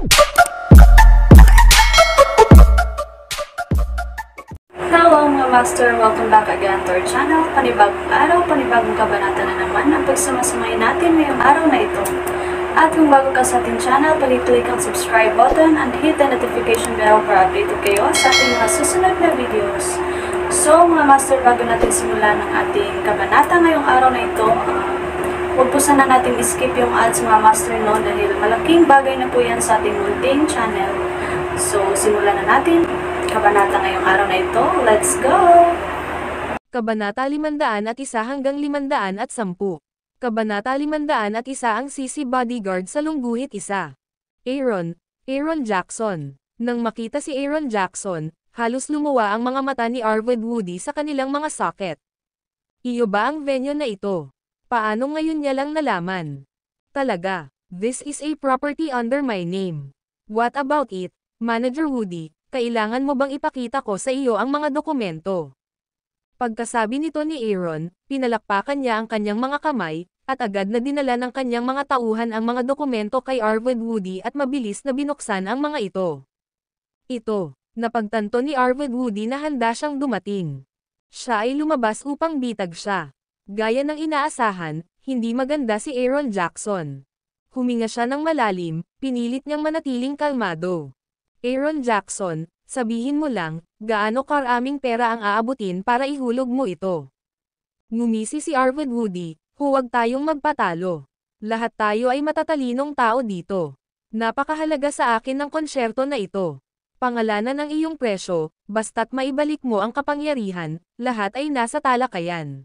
Hello mga master! Welcome back again to our channel. Panibagong araw, panibagong kabanata na naman ang pagsamasamayin natin ngayong araw na ito. At kung bago ka sa ating channel, pag-click ang subscribe button and hit the notification bell para updated kayo sa ating mga susunod na videos. So mga master, bago natin simulan ang ating kabanata ngayong araw na ito, huwag po sana natin skip yung ads mga master no, dahil malaking bagay na po yan sa ating munting channel. So simulan na natin kabanata ngayong araw na ito. Let's go! Kabanata 501 hanggang 510. Kabanata 501 ang Sisi Bodyguard sa Lungguhit 1. Aaron Jackson. Nang makita si Aaron Jackson, halos lumuwa ang mga mata ni Arvid Woody sa kanilang mga socket. Iyo ba ang venue na ito? Paano ngayon niya lang nalaman? Talaga, this is a property under my name. What about it, Manager Woody? Kailangan mo bang ipakita ko sa iyo ang mga dokumento? Pagkasabi nito ni Aaron, pinalakpakan niya ang kanyang mga kamay, at agad na dinala ng kanyang mga tauhan ang mga dokumento kay Arvid Woody at mabilis na binuksan ang mga ito. Napagtanto ni Arvid Woody na handa siyang dumating. Siya ay lumabas upang bitag siya. Gaya ng inaasahan, hindi maganda si Aaron Jackson. Huminga siya ng malalim, pinilit niyang manatiling kalmado. Aaron Jackson, sabihin mo lang, gaano karaming pera ang aabutin para ihulog mo ito? Ngumisi si Arvid Woody, huwag tayong magpatalo. Lahat tayo ay matatalinong tao dito. Napakahalaga sa akin ng konsyerto na ito. Pangalanan ang iyong presyo, basta't maibalik mo ang kapangyarihan, lahat ay nasa talakayan.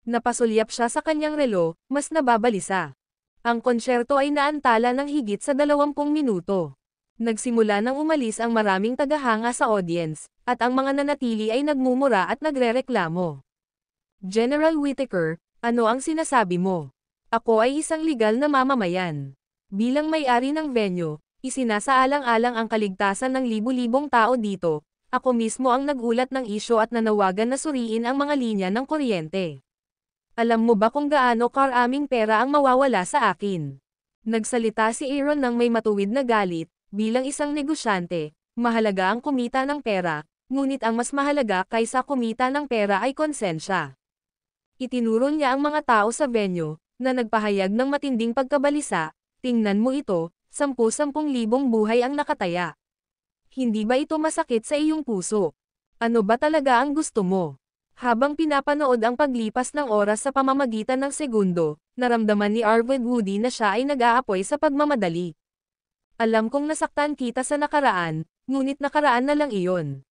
Napasulyap siya sa kanyang relo, mas nababalisa. Ang konsyerto ay naantala ng higit sa 20 minuto. Nagsimula nang umalis ang maraming tagahanga sa audience, at ang mga nanatili ay nagmumura at nagrereklamo. General Whittaker, ano ang sinasabi mo? Ako ay isang legal na mamamayan. Bilang may-ari ng venue, isinasaalang-alang ang kaligtasan ng libu-libong tao dito. Ako mismo ang nagulat ng isyo at nanawagan na suriin ang mga linya ng kuryente. Alam mo ba kung gaano karaming pera ang mawawala sa akin? Nagsalita si Aaron nang may matuwid na galit. Bilang isang negosyante, mahalaga ang kumita ng pera, ngunit ang mas mahalaga kaysa kumita ng pera ay konsensya. Itinuro niya ang mga tao sa venue, na nagpahayag ng matinding pagkabalisa. Tingnan mo ito, 10,000 buhay ang nakataya. Hindi ba ito masakit sa iyong puso? Ano ba talaga ang gusto mo? Habang pinapanood ang paglipas ng oras sa pamamagitan ng segundo, naramdaman ni Arvid Woody na siya ay nag-aapoy sa pagmamadali. Alam kong nasaktan kita sa nakaraan, ngunit nakaraan na lang iyon.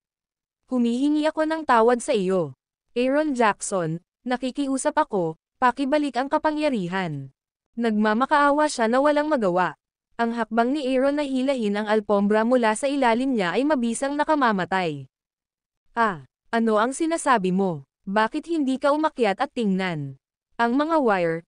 Humihingi ako ng tawad sa iyo. Aaron Jackson, nakikiusap ako, pakibalik ang kapangyarihan. Nagmamakaawa siya na walang magawa. Ang hakbang ni Aaron na hilahin ang alpombra mula sa ilalim niya ay mabisang nakamamatay. Ano ang sinasabi mo? Bakit hindi ka umakyat at tingnan? Ang mga wire.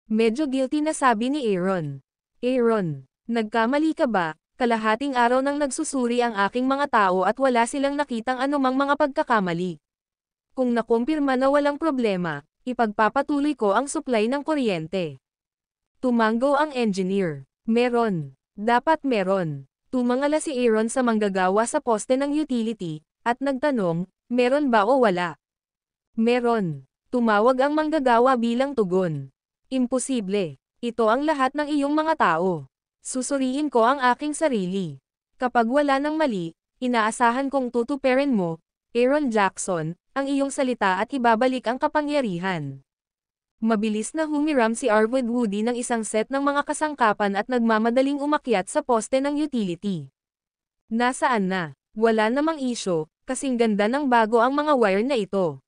Medyo guilty na sabi ni Aaron. Aaron, nagkamali ka ba? Kalahating araw nang nagsusuri ang aking mga tao at wala silang nakitang anumang mga pagkakamali. Kung nakumpirma na walang problema, ipagpapatuloy ko ang supply ng kuryente. Tumango ang engineer. Meron. Dapat meron. Tumangala si Aaron sa manggagawa sa poste ng utility, at nagtanong, meron ba o wala? Meron. Tumawag ang manggagawa bilang tugon. Imposible. Ito ang lahat ng iyong mga tao. Susuriin ko ang aking sarili. Kapag wala ng mali, inaasahan kong tutuperin mo, Aaron Jackson, ang iyong salita at ibabalik ang kapangyarihan. Mabilis na humiram si Arvid Woody ng isang set ng mga kasangkapan at nagmamadaling umakyat sa poste ng utility. Nasaan na? Wala namang isyo, kasing ganda ng bago ang mga wire na ito.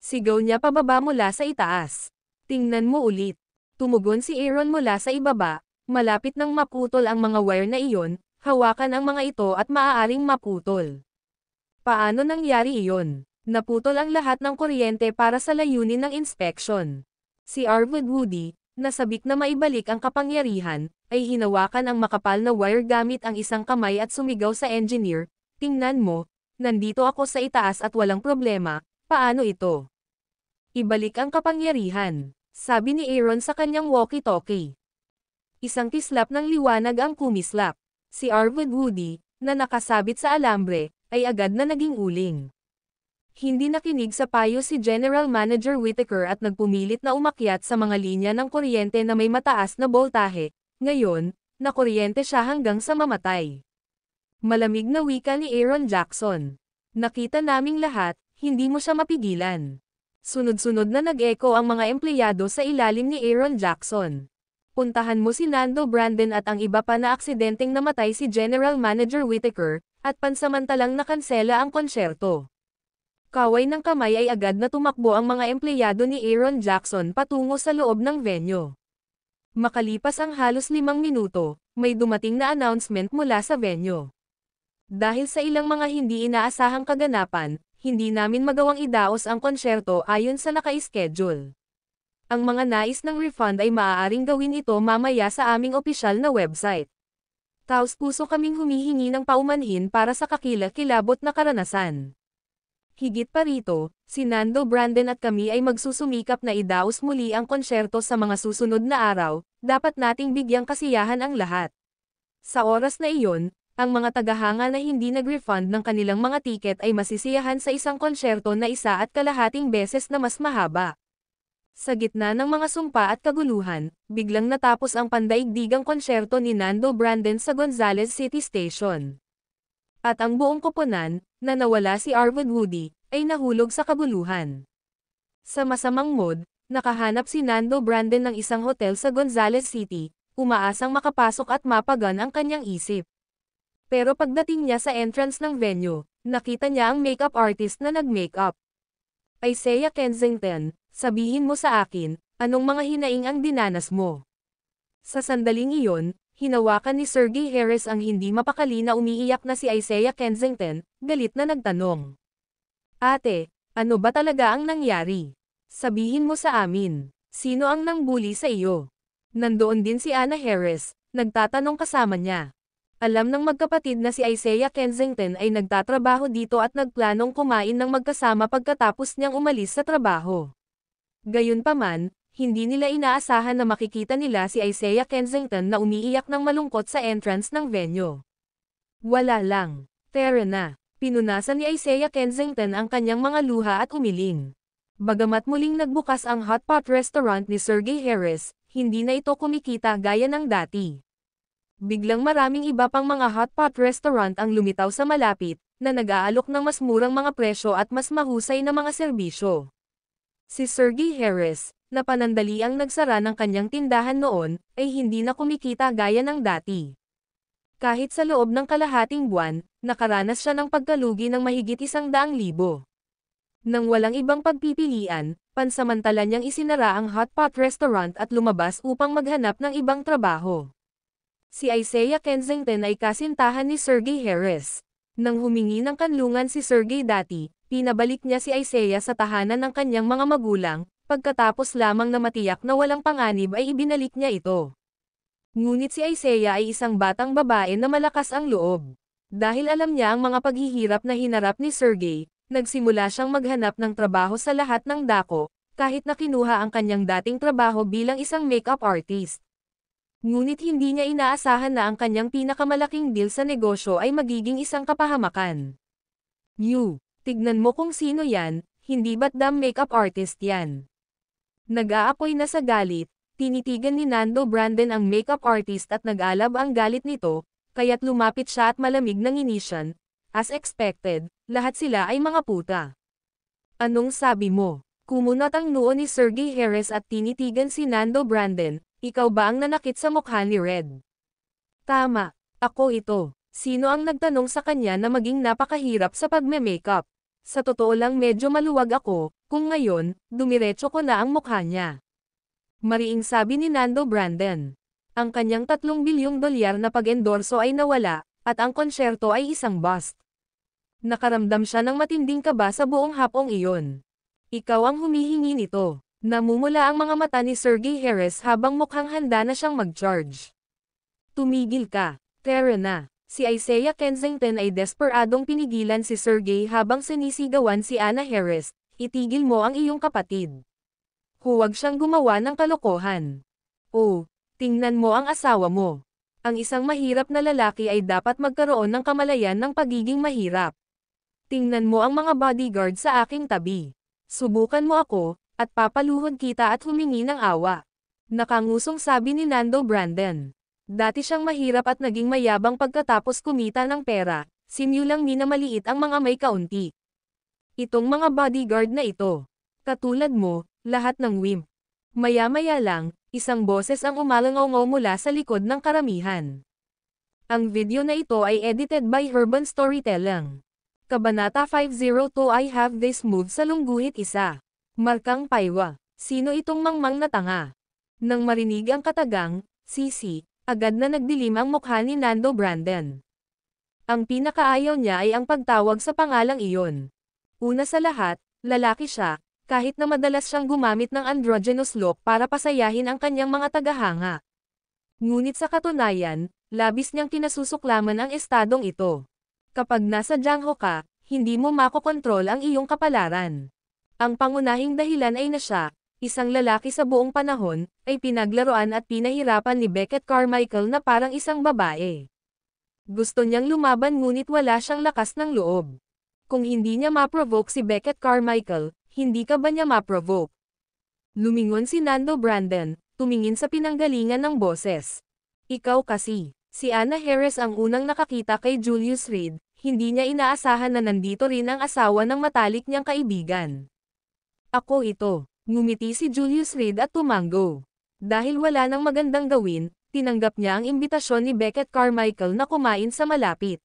Sigaw niya pababa mula sa itaas. Tingnan mo ulit. Tumugon si Aaron mula sa ibaba, malapit nang maputol ang mga wire na iyon, hawakan ang mga ito at maaaring maputol. Paano nangyari iyon? Naputol ang lahat ng kuryente para sa layunin ng inspection. Si Arvid Woody, nasabik na maibalik ang kapangyarihan, ay hinawakan ang makapal na wire gamit ang isang kamay at sumigaw sa engineer, tingnan mo, nandito ako sa itaas at walang problema, paano ito? Ibalik ang kapangyarihan. Sabi ni Aaron sa kanyang walkie-talkie. Isang kislap ng liwanag ang kumislap. Si Arvid Woody, na nakasabit sa alambre, ay agad na naging uling. Hindi nakinig sa payo si General Manager Whittaker at nagpumilit na umakyat sa mga linya ng kuryente na may mataas na boltahe. Ngayon, nakuryente siya hanggang sa mamatay. Malamig na wika ni Aaron Jackson. Nakita naming lahat, hindi mo siya mapigilan. Sunod-sunod na nag-echo ang mga empleyado sa ilalim ni Aaron Jackson. Puntahan mo si Nando Brandon at ang iba pa na aksidenteng namatay si General Manager Whittaker, at pansamantalang nakansela ang konsyerto. Kaway ng kamay ay agad na tumakbo ang mga empleyado ni Aaron Jackson patungo sa loob ng venue. Makalipas ang halos 5 minuto, may dumating na announcement mula sa venue. Dahil sa ilang mga hindi inaasahang kaganapan, hindi namin magawang idaos ang konsyerto ayon sa naka-schedule. Ang mga nais ng refund ay maaaring gawin ito mamaya sa aming opisyal na website. Taos-puso kaming humihingi ng paumanhin para sa kakilakilabot na karanasan. Higit pa rito, si Nando Brandon at kami ay magsusumikap na idaos muli ang konsyerto sa mga susunod na araw, dapat nating bigyang kasiyahan ang lahat. Sa oras na iyon, ang mga tagahanga na hindi nag-refund ng kanilang mga tiket ay masisiyahan sa isang konsyerto na 1.5 beses na mas mahaba. Sa gitna ng mga sumpa at kaguluhan, biglang natapos ang pandaigdigang konsyerto ni Nando Brandon sa Gonzales City Station. At ang buong koponan, na nawala si Arvid Woody, ay nahulog sa kabuluhan. Sa masamang mood, nakahanap si Nando Brandon ng isang hotel sa Gonzales City, umaasang makapasok at mapagan ang kanyang isip. Pero pagdating niya sa entrance ng venue, nakita niya ang makeup artist na nag-makeup. Isaiah Kensington, sabihin mo sa akin, anong mga hinaing ang dinanas mo? Sa sandaling iyon, hinawakan ni Sergey Harris ang hindi mapakali na umiiyak na si Isaiah Kensington, galit na nagtanong. Ate, ano ba talaga ang nangyari? Sabihin mo sa amin, sino ang nangbuli sa iyo? Nandoon din si Anna Harris, nagtatanong kasama niya. Alam ng magkapatid na si Isaiah Kensington ay nagtatrabaho dito at nagplanong kumain ng magkasama pagkatapos niyang umalis sa trabaho. Gayunpaman, hindi nila inaasahan na makikita nila si Isaiah Kensington na umiiyak ng malungkot sa entrance ng venue. Wala lang. Tara na. Pinunasan ni Isaiah Kensington ang kanyang mga luha at umiling. Bagamat muling nagbukas ang hot pot restaurant ni Sergey Harris, hindi na ito kumikita gaya ng dati. Biglang maraming iba pang mga hot pot restaurant ang lumitaw sa malapit, na nag-aalok ng mas murang mga presyo at mas mahusay na mga serbisyo. Si Sergey Harris, na panandaliang nagsara ng kanyang tindahan noon, ay hindi na kumikita gaya ng dati. Kahit sa loob ng kalahating buwan, nakaranas siya ng pagkalugi ng mahigit 100,000. Nang walang ibang pagpipilian, pansamantala niyang isinara ang hot pot restaurant at lumabas upang maghanap ng ibang trabaho. Si Isaiah Kensington ay kasintahan ni Sergey Harris. Nang humingi ng kanlungan si Sergey dati, pinabalik niya si Isaiah sa tahanan ng kanyang mga magulang, pagkatapos lamang na matiyak na walang panganib ay ibinalik niya ito. Ngunit si Isaiah ay isang batang babae na malakas ang loob. Dahil alam niya ang mga paghihirap na hinarap ni Sergey, nagsimula siyang maghanap ng trabaho sa lahat ng dako, kahit na kinuha ang kanyang dating trabaho bilang isang makeup artist. Ngunit hindi niya inaasahan na ang kanyang pinakamalaking deal sa negosyo ay magiging isang kapahamakan. Tignan mo kung sino yan, hindi ba't damn makeup artist yan? Nag-aapoy na sa galit, tinitigan ni Nando Brandon ang makeup artist at nag-alab ang galit nito, kaya't lumapit siya at malamig ng inisyan. As expected, lahat sila ay mga puta. Anong sabi mo? Kumunat ang noo ni Sergey Harris at tinitigan si Nando Brandon, ikaw ba ang nanakit sa mukha ni Red? Tama, ako ito. Sino ang nagtanong sa kanya na maging napakahirap sa pagme-makeup? Sa totoo lang medyo maluwag ako, kung ngayon, dumiretso ko na ang mukha niya. Mariing sabi ni Nando Brandon. Ang kanyang $3 bilyong na pag-endorso ay nawala, at ang konsyerto ay isang bust. Nakaramdam siya ng matinding kaba sa buong hapong iyon. Ikaw ang humihingi nito. Namumula ang mga mata ni Sergey Harris habang mukhang handa na siyang mag-charge. Tumigil ka. Tara na. Si Isaiah Kensington ay desperadong pinigilan si Sergey habang sinisigawan si Anna Harris, itigil mo ang iyong kapatid. Huwag siyang gumawa ng kalokohan. Oh, Tingnan mo ang asawa mo. Ang isang mahirap na lalaki ay dapat magkaroon ng kamalayan ng pagiging mahirap. Tingnan mo ang mga bodyguard sa aking tabi. Subukan mo ako, at papaluhod kita at humingi ng awa. Nakangusong sabi ni Nando Brandon. Dati siyang mahirap at naging mayabang pagkatapos kumita ng pera, simulang minamaliit ang mga may kaunti. Itong mga bodyguard na ito. Katulad mo, lahat ng wimp. Maya-maya lang, isang boses ang umalangaw mula sa likod ng karamihan. Ang video na ito ay edited by Urban Storytelling. Kabanata 502 I have this move sa lungguhit isa. Markang paywa. Sino itong mangmang na tanga? Nang marinig ang katagang, sisi, agad na nagdilim ang mukha ni Nando Brandon. Ang pinakaayaw niya ay ang pagtawag sa pangalang iyon. Una sa lahat, lalaki siya, kahit na madalas siyang gumamit ng androgynous look para pasayahin ang kanyang mga tagahanga. Ngunit sa katunayan, labis niyang kinasusuklaman ang estadong ito. Kapag nasa jangho ka, hindi mo makokontrol ang iyong kapalaran. Ang pangunahing dahilan ay na siya, isang lalaki sa buong panahon, ay pinaglaruan at pinahirapan ni Beckett Carmichael na parang isang babae. Gusto niyang lumaban ngunit wala siyang lakas ng loob. Kung hindi niya ma-provoke si Beckett Carmichael, hindi ka ba niya ma-provoke? Lumingon si Nando Brandon, tumingin sa pinanggalingan ng boses. Ikaw kasi, si Anna Harris ang unang nakakita kay Julius Reed, hindi niya inaasahan na nandito rin ang asawa ng matalik niyang kaibigan. Ako ito, ngumiti si Julius Reed at tumango. Dahil wala nang magandang gawin, tinanggap niya ang imbitasyon ni Beckett Carmichael na kumain sa malapit.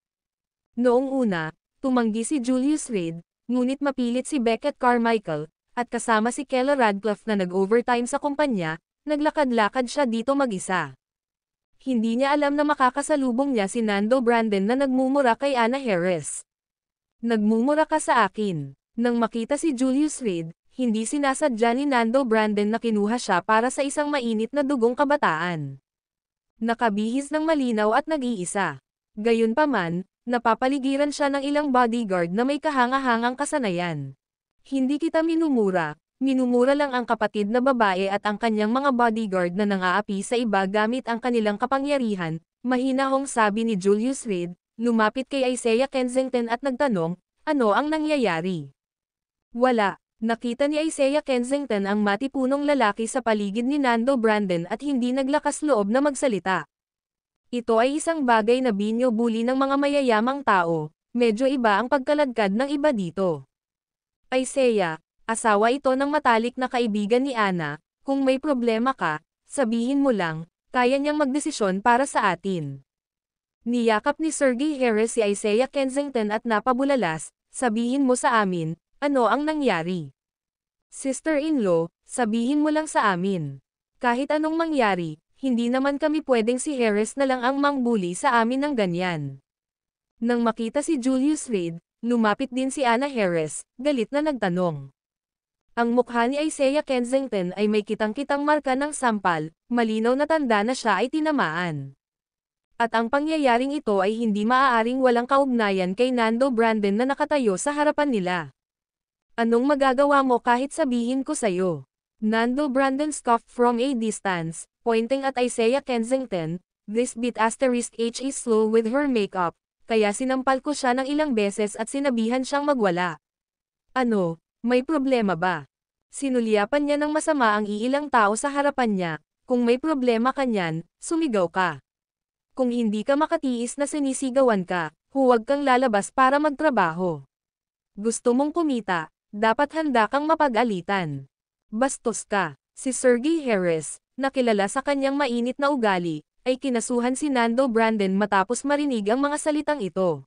Noong una, tumanggi si Julius Reed, ngunit mapilit si Beckett Carmichael, at kasama si Keller Radcliffe na nag-overtime sa kumpanya, naglakad-lakad siya dito mag-isa. Hindi niya alam na makakasalubong niya si Nando Brandon na nagmumura kay Anna Harris. Nagmumura ka sa akin. Nang makita si Julius Reed, hindi sinasadya ni Nando Brandon na kinuha siya para sa isang mainit na dugong kabataan. Nakabihis ng malinaw at nag-iisa. Gayunpaman, napapaligiran siya ng ilang bodyguard na may kahanga-hangang kasanayan. Hindi kita minumura. Minumura lang ang kapatid na babae at ang kanyang mga bodyguard na nangaapi sa iba gamit ang kanilang kapangyarihan, mahinahong sabi ni Julius Reed, lumapit kay Isaiah Kensington at nagtanong, ano ang nangyayari? Wala. Nakita ni Isaiah Kensington ang matipunong lalaki sa paligid ni Nando Brandon at hindi naglakas loob na magsalita. Ito ay isang bagay na binyo-bully ng mga mayayamang tao, medyo iba ang pagkaladkad ng iba dito. Isaiah, asawa ito ng matalik na kaibigan ni Anna, kung may problema ka, sabihin mo lang, kaya niyang magdesisyon para sa atin. Niyakap ni Sergey Harris si Isaiah Kensington at napabulalas, sabihin mo sa amin, ano ang nangyari? Sister-in-law, sabihin mo lang sa amin. Kahit anong mangyari, hindi naman kami pwedeng si Harris na lang ang mangbuli sa amin ng ganyan. Nang makita si Julius Reed, lumapit din si Anna Harris, galit na nagtanong. Ang mukha ni Isaiah Kensington ay may kitang-kitang marka ng sampal, malinaw na tanda na siya ay tinamaan. At ang pangyayaring ito ay hindi maaaring walang kaugnayan kay Nando Brandon na nakatayo sa harapan nila. Anong magagawa mo kahit sabihin ko sa'yo? Nando Brandon scoffed from a distance, pointing at Isaiah Kensington, this bit asterisk H is slow with her makeup, kaya sinampal ko siya ng ilang beses at sinabihan siyang magwala. Ano? May problema ba? Sinulyapan niya ng masama ang iilang tao sa harapan niya, kung may problema ka niyan, sumigaw ka. Kung hindi ka makatiis na sinisigawan ka, huwag kang lalabas para magtrabaho. Gusto mong kumita, dapat handa kang mapag-alitan. Bastos ka. Si Sergey Harris, na kilala sa kanyang mainit na ugali, ay kinasuhan si Nando Brandon matapos marinig ang mga salitang ito.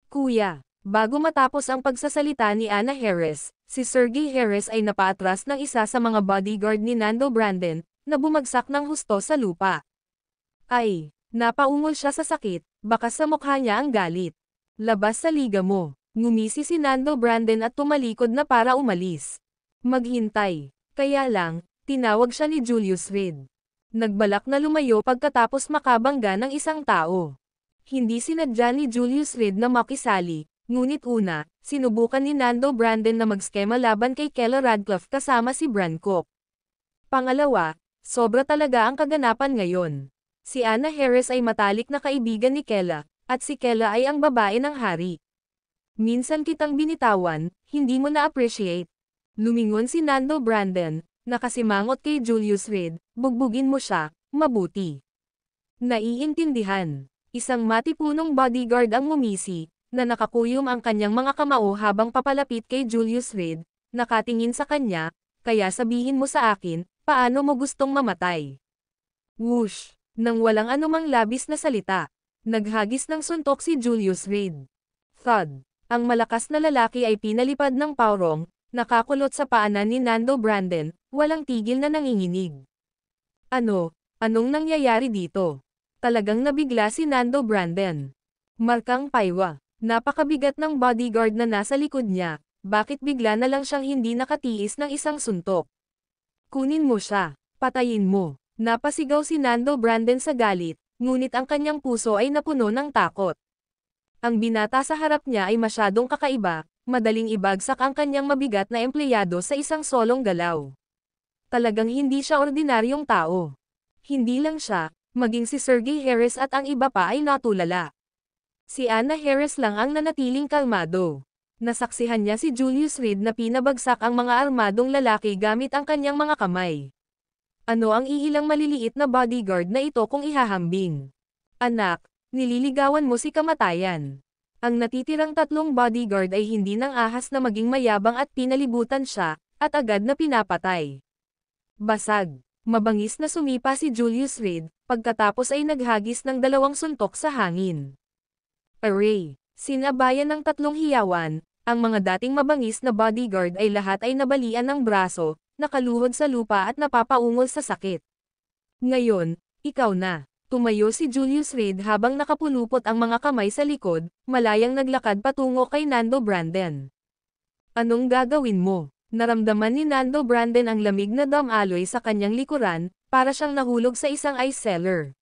Kuya. Bago matapos ang pagsasalita ni Anna Harris, si Sergey Harris ay napaatras ng isa sa mga bodyguard ni Nando Brandon, na bumagsak ng husto sa lupa. Ay, napaungol siya sa sakit, baka sa mukha niya ang galit. Labas sa liga mo. Ngumisi si Nando Brandon at tumalikod na para umalis. Maghintay. Kaya lang, tinawag siya ni Julius Reed. Nagbalak na lumayo pagkatapos makabangga ng isang tao. Hindi sinadya ni Julius Reed na makisali. Ngunit una, sinubukan ni Nando Brandon na magskema laban kay Keller Radcliffe kasama si Brancock. Pangalawa, Sobra talaga ang kaganapan ngayon. Si Anna Harris ay matalik na kaibigan ni Kela, at si Kela ay ang babae ng hari. Minsan kitang binitawan, hindi mo na-appreciate. Lumingon si Nando Brandon, nakasimangot kay Julius Reed, bugbugin mo siya, mabuti. Naiintindihan. Isang matipunong bodyguard ang ngumisi, na nakakuyom ang kanyang mga kamao habang papalapit kay Julius Reed, nakatingin sa kanya, kaya sabihin mo sa akin, paano mo gustong mamatay? Whoosh! Nang walang anumang labis na salita, naghagis ng suntok si Julius Reed. Thud! Ang malakas na lalaki ay pinalipad ng paurong, nakakulot sa paanan ni Nando Brandon, walang tigil na nanginginig. Anong nangyayari dito? Talagang nabigla si Nando Brandon. Markang paywa. Napakabigat ng bodyguard na nasa likod niya, bakit bigla na lang siyang hindi nakatiis ng isang suntok? Kunin mo siya, patayin mo. Napasigaw si Nando Brandon sa galit, ngunit ang kanyang puso ay napuno ng takot. Ang binata sa harap niya ay masyadong kakaiba, madaling ibagsak ang kanyang mabigat na empleyado sa isang solong galaw. Talagang hindi siya ordinaryong tao. Hindi lang siya, maging si Sergey Harris at ang iba pa ay natulala. Si Anna Harris lang ang nanatiling kalmado. Nasaksihan niya si Julius Reed na pinabagsak ang mga armadong lalaki gamit ang kanyang mga kamay. Ano ang iilang maliliit na bodyguard na ito kung ihahambing? Anak, nililigawan mo si kamatayan. Ang natitirang tatlong bodyguard ay hindi nang ahas na maging mayabang at pinalibutan siya, at agad na pinapatay. Basag. Mabangis na sumipa si Julius Reed, pagkatapos ay naghagis ng 2 suntok sa hangin. Array. Sinabayan ng 3 hiyawan, ang mga dating mabangis na bodyguard ay lahat ay nabalian ng braso, nakaluhod sa lupa at napapaungol sa sakit. Ngayon, ikaw na. Tumayo si Julius Reed habang nakapulupot ang mga kamay sa likod, malayang naglakad patungo kay Nando Brandon. Anong gagawin mo? Naramdaman ni Nando Brandon ang lamig na damaloy sa kanyang likuran, para siyang nahulog sa isang ice cellar.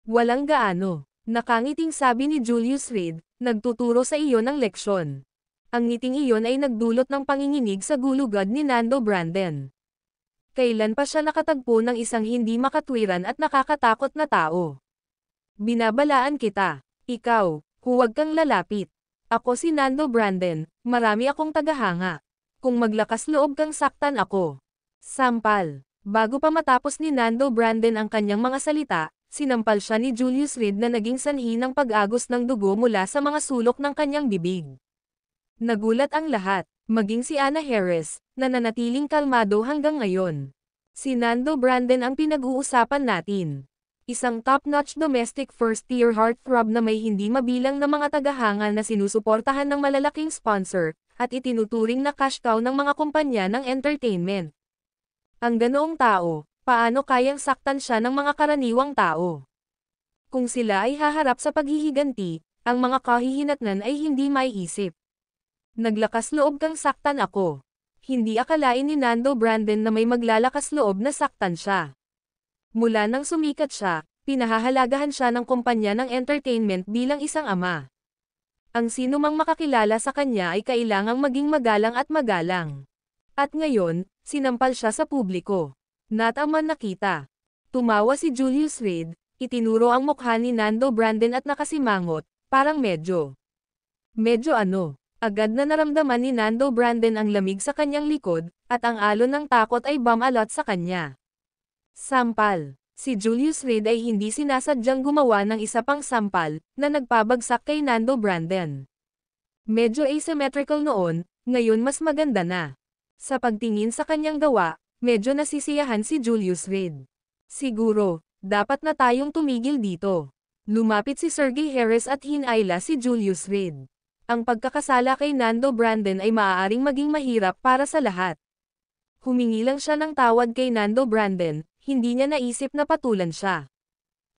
Walang gaano. Nakangiting sabi ni Julius Reed, nagtuturo sa iyo ng leksyon. Ang ngiting iyon ay nagdulot ng panginginig sa gulugad ni Nando Brandon. Kailan pa siya nakatagpo ng isang hindi makatwiran at nakakatakot na tao? Binabalaan kita. Ikaw, huwag kang lalapit. Ako si Nando Brandon, marami akong tagahanga. Kung maglakas loob kang saktan ako. Sampal. Bago pa matapos ni Nando Brandon ang kanyang mga salita, sinampal siya ni Julius Reed na naging sanhi ng pag-agos ng dugo mula sa mga sulok ng kanyang bibig. Nagulat ang lahat, maging si Anna Harris, na nanatiling kalmado hanggang ngayon. Si Nando Brandon ang pinag-uusapan natin. Isang top-notch domestic first-tier heartthrob na may hindi mabilang na mga tagahanga na sinusuportahan ng malalaking sponsor, at itinuturing na cash cow ng mga kumpanya ng entertainment. Ang ganoong tao, paano kayang saktan siya ng mga karaniwang tao? Kung sila ay haharap sa paghihiganti, ang mga kahihinatnan ay hindi maiisip. Naglakas loob kang saktan ako. Hindi akalain ni Nando Brandon na may maglalakas loob na saktan siya. Mula nang sumikat siya, pinahahalagahan siya ng kumpanya ng entertainment bilang isang ama. Ang sino mang makakilala sa kanya ay kailangang maging magalang at magalang. At ngayon, sinampal siya sa publiko. Nataman nakita. Tumawa si Julius Reed, itinuro ang mukha ni Nando Brandon at nakasimangot, parang medyo ano. Agad na naramdaman ni Nando Brandon ang lamig sa kanyang likod, at ang alon ng takot ay bumalot sa kanya. Sampal. Si Julius Reed ay hindi sinasadyang gumawa ng isa pang sampal, na nagpabagsak kay Nando Brandon. Medyo asymmetrical noon, ngayon mas maganda na. Sa pagtingin sa kanyang gawa, medyo nasisiyahan si Julius Reed. Siguro, dapat na tayong tumigil dito. Lumapit si Sergey Harris at hinayla si Julius Reed. Ang pagkakasala kay Nando Brandon ay maaaring maging mahirap para sa lahat. Humingi lang siya ng tawad kay Nando Brandon, hindi niya naisip na patulan siya.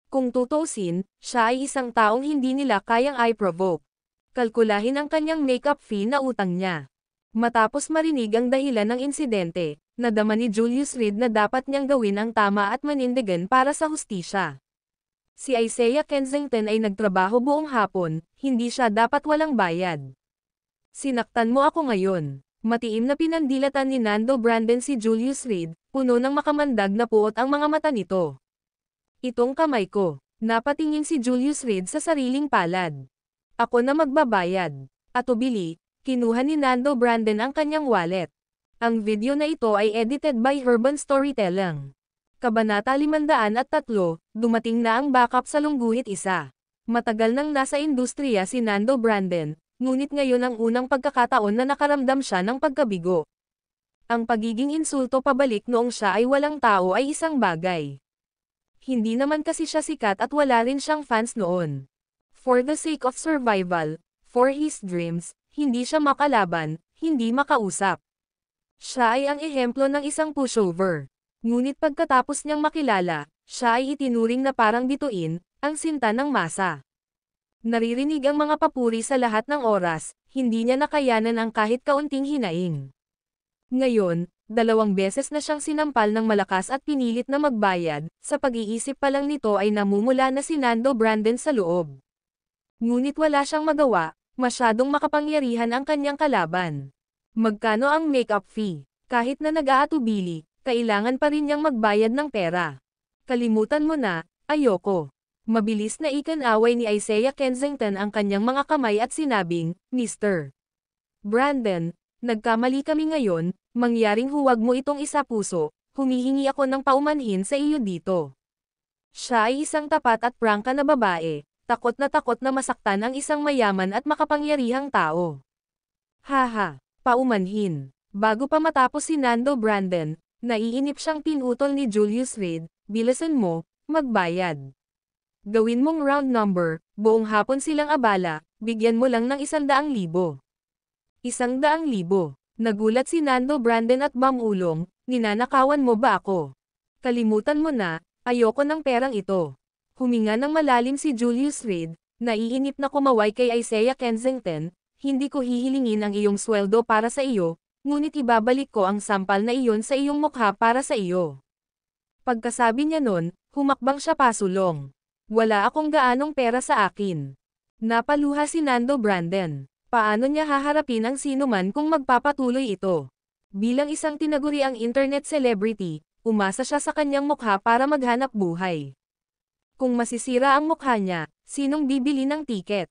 Kung tutuusin, siya ay isang taong hindi nila kayang i-provoke. Kalkulahin ang kanyang makeup fee na utang niya. Matapos marinig ang dahilan ng insidente, nadama ni Julius Reed na dapat niyang gawin ang tama at manindigan para sa hustisya. Si Isaiah Kensington ay nagtrabaho buong hapon, hindi siya dapat walang bayad. Sinaktan mo ako ngayon. Matiim na pinandilatan ni Nando Brandon si Julius Reed, puno ng makamandag na puot ang mga mata nito. Itong kamay ko. Napatingin si Julius Reed sa sariling palad. Ako na magbabayad. Atubili, kinuha ni Nando Brandon ang kanyang wallet. Ang video na ito ay edited by Urban Storytelling. Kabanata 503, dumating na ang backup sa Lungguhit 1. Matagal nang nasa industriya si Nando Brandon, ngunit ngayon ang unang pagkakataon na nakaramdam siya ng pagkabigo. Ang pagiging insulto pabalik noong siya ay walang tao ay isang bagay. Hindi naman kasi siya sikat at wala rin siyang fans noon. For the sake of survival, for his dreams, hindi siya makalaban, hindi makausap. Siya ay ang ehemplo ng isang pushover. Ngunit pagkatapos niyang makilala, siya ay itinuring na parang bituin, ang sinta ng masa. Naririnig ang mga papuri sa lahat ng oras, hindi niya nakayanan ang kahit kaunting hinaing. Ngayon, 2 beses na siyang sinampal ng malakas at pinilit na magbayad, sa pag-iisip pa lang nito ay namumula na si Nando Brandon sa loob. Ngunit wala siyang magawa, masyadong makapangyarihan ang kanyang kalaban. Magkano ang makeup fee? Kahit na nag-aatubili, kailangan pa rin niyang magbayad ng pera. Kalimutan mo na, ayoko. Mabilis na ikan-away ni Isaiah Kensington ang kanyang mga kamay at sinabing, Mr. Brandon, nagkamali kami ngayon, mangyaring huwag mo itong isapuso, humihingi ako ng paumanhin sa iyo dito. Siya ay isang tapat at prangka na babae, takot na masaktan ang isang mayaman at makapangyarihang tao. Haha, paumanhin. Bago pa matapos si Nando Brandon, naiinip siyang pinutol ni Julius Reed, bilisan mo, magbayad. Gawin mong round number, buong hapon silang abala, bigyan mo lang ng 100,000. 100,000. Nagulat si Nando Brandon at bamulong, ninanakawan mo ba ako? Kalimutan mo na, ayoko ng perang ito. Huminga ng malalim si Julius Reed, naiinip na kumaway kay Isaiah Kensington, hindi ko hihilingin ang iyong sweldo para sa iyo, ngunit ibabalik ko ang sampal na iyon sa iyong mukha para sa iyo. Pagkasabi niya nun, humakbang siya pasulong. Wala akong gaanong pera sa akin. Napaluha si Nando Brandon. Paano niya haharapin ang sinuman kung magpapatuloy ito? Bilang isang tinaguriang internet celebrity, umasa siya sa kanyang mukha para maghanap buhay. Kung masisira ang mukha niya, sinong bibili ng tiket?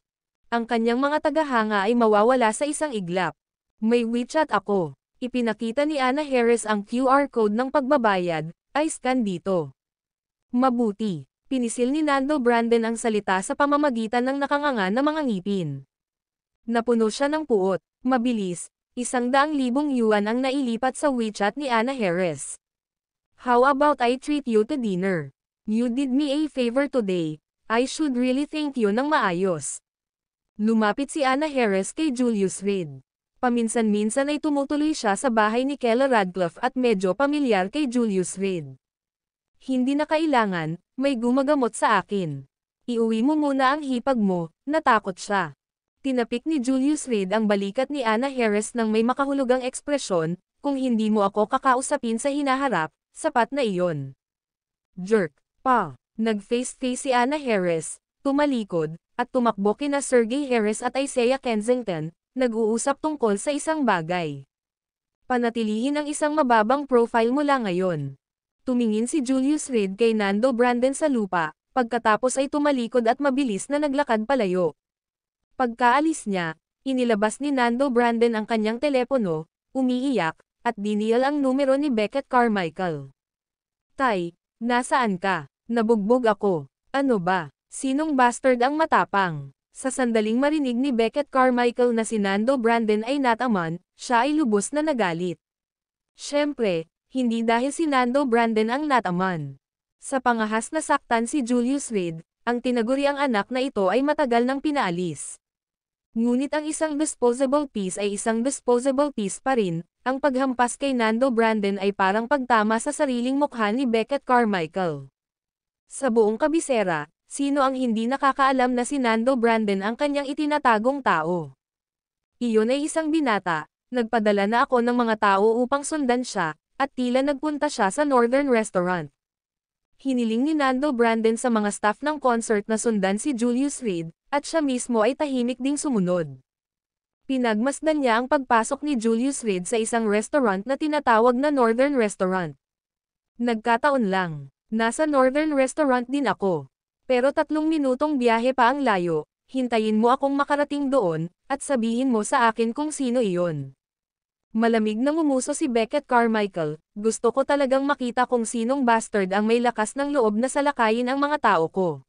Ang kanyang mga tagahanga ay mawawala sa isang iglap. May WeChat ako. Ipinakita ni Anna Harris ang QR code ng pagbabayad, ay scan dito. Mabuti. Pinisil ni Nando Brandon ang salita sa pamamagitan ng nakanganga na mga ngipin. Napuno siya ng puot, mabilis, 100,000 yuan ang nailipat sa WeChat ni Anna Harris. How about I treat you to dinner? You did me a favor today, I should really thank you ng maayos. Lumapit si Anna Harris kay Julius Reed. Paminsan-minsan ay tumutuloy siya sa bahay ni Kella Radcliffe at medyo pamilyar kay Julius Reed. Hindi na kailangan, may gumagamot sa akin. Iuwi mo muna ang hipag mo, natakot siya. Tinapik ni Julius Reed ang balikat ni Anna Harris ng may makahulugang ekspresyon, kung hindi mo ako kakausapin sa hinaharap, sapat na iyon. Jerk, pa. Nag-face-face si Anna Harris, tumalikod, at tumakbo kina Sergey Harris at Isaiah Kensington, nag-uusap tungkol sa isang bagay. Panatilihin ang isang mababang profile mula ngayon. Tumingin si Julius Reed kay Nando Brandon sa lupa, pagkatapos ay tumalikod at mabilis na naglakad palayo. Pagkaalis niya, inilabas ni Nando Brandon ang kanyang telepono, umiiyak, at diniyal ang numero ni Beckett Carmichael. Tay, nasaan ka? Nabugbog ako. Ano ba? Sinong bastard ang matapang? Sa sandaling marinig ni Beckett Carmichael na si Nando Brandon ay nataman, siya ay lubos na nagalit. Siyempre, hindi dahil si Nando Brandon ang nataman. Sa pangahas na saktan si Julius Reed, ang tinaguriang anak na ito ay matagal nang pinaalis. Ngunit ang isang disposable piece ay isang disposable piece pa rin, ang paghampas kay Nando Brandon ay parang pagtama sa sariling mukha ni Beckett Carmichael. Sa buong kabisera, sino ang hindi nakakaalam na si Nando Brandon ang kanyang itinatagong tao? Iyon ay isang binata, nagpadala na ako ng mga tao upang sundan siya, at tila nagpunta siya sa Northern Restaurant. Hiniling ni Nando Brandon sa mga staff ng concert na sundan si Julius Reed, at siya mismo ay tahimik ding sumunod. Pinagmasdan niya ang pagpasok ni Julius Reed sa isang restaurant na tinatawag na Northern Restaurant. Nagkataon lang, nasa Northern Restaurant din ako. Pero 3 minutong biyahe pa ang layo, hintayin mo akong makarating doon, at sabihin mo sa akin kung sino iyon. Malamig na ngumuso si Beckett Carmichael, gusto ko talagang makita kung sinong bastard ang may lakas ng loob na salakayin ang mga tao ko.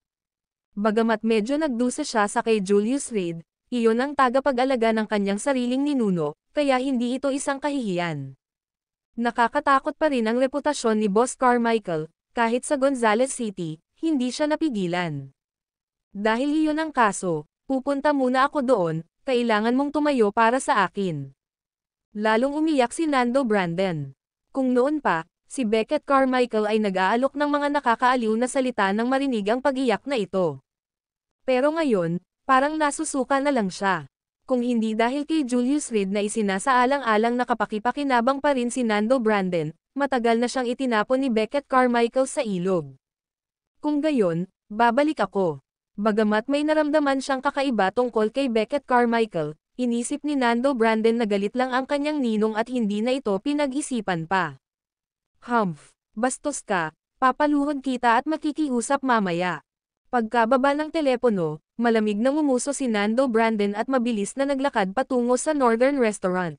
Bagamat medyo nagdusa siya sa kay Julius Reed, iyon ang tagapag-alaga ng kanyang sariling ninuno, kaya hindi ito isang kahihiyan. Nakakatakot pa rin ang reputasyon ni Boss Carmichael, kahit sa Gonzales City, hindi siya napigilan. Dahil iyon ang kaso, pupunta muna ako doon, kailangan mong tumayo para sa akin. Lalong umiyak si Nando Brandon. Kung noon pa, si Beckett Carmichael ay nag-aalok ng mga nakakaaliw na salita nang marinig ang pag-iyak na ito. Pero ngayon, parang nasusuka na lang siya. Kung hindi dahil kay Julius Reed na isinasaalang-alang na kapakipakinabang pa rin si Nando Brandon, matagal na siyang itinapon ni Beckett Carmichael sa ilog. Kung gayon, babalik ako. Bagamat may naramdaman siyang kakaiba tungkol kay Beckett Carmichael, inisip ni Nando Brandon na galit lang ang kanyang ninong at hindi na ito pinag-isipan pa. Humph, bastos ka, papaluhod kita at makikiusap mamaya. Pagkababa ng telepono, malamig na ngumuso si Nando Brandon at mabilis na naglakad patungo sa Northern Restaurant.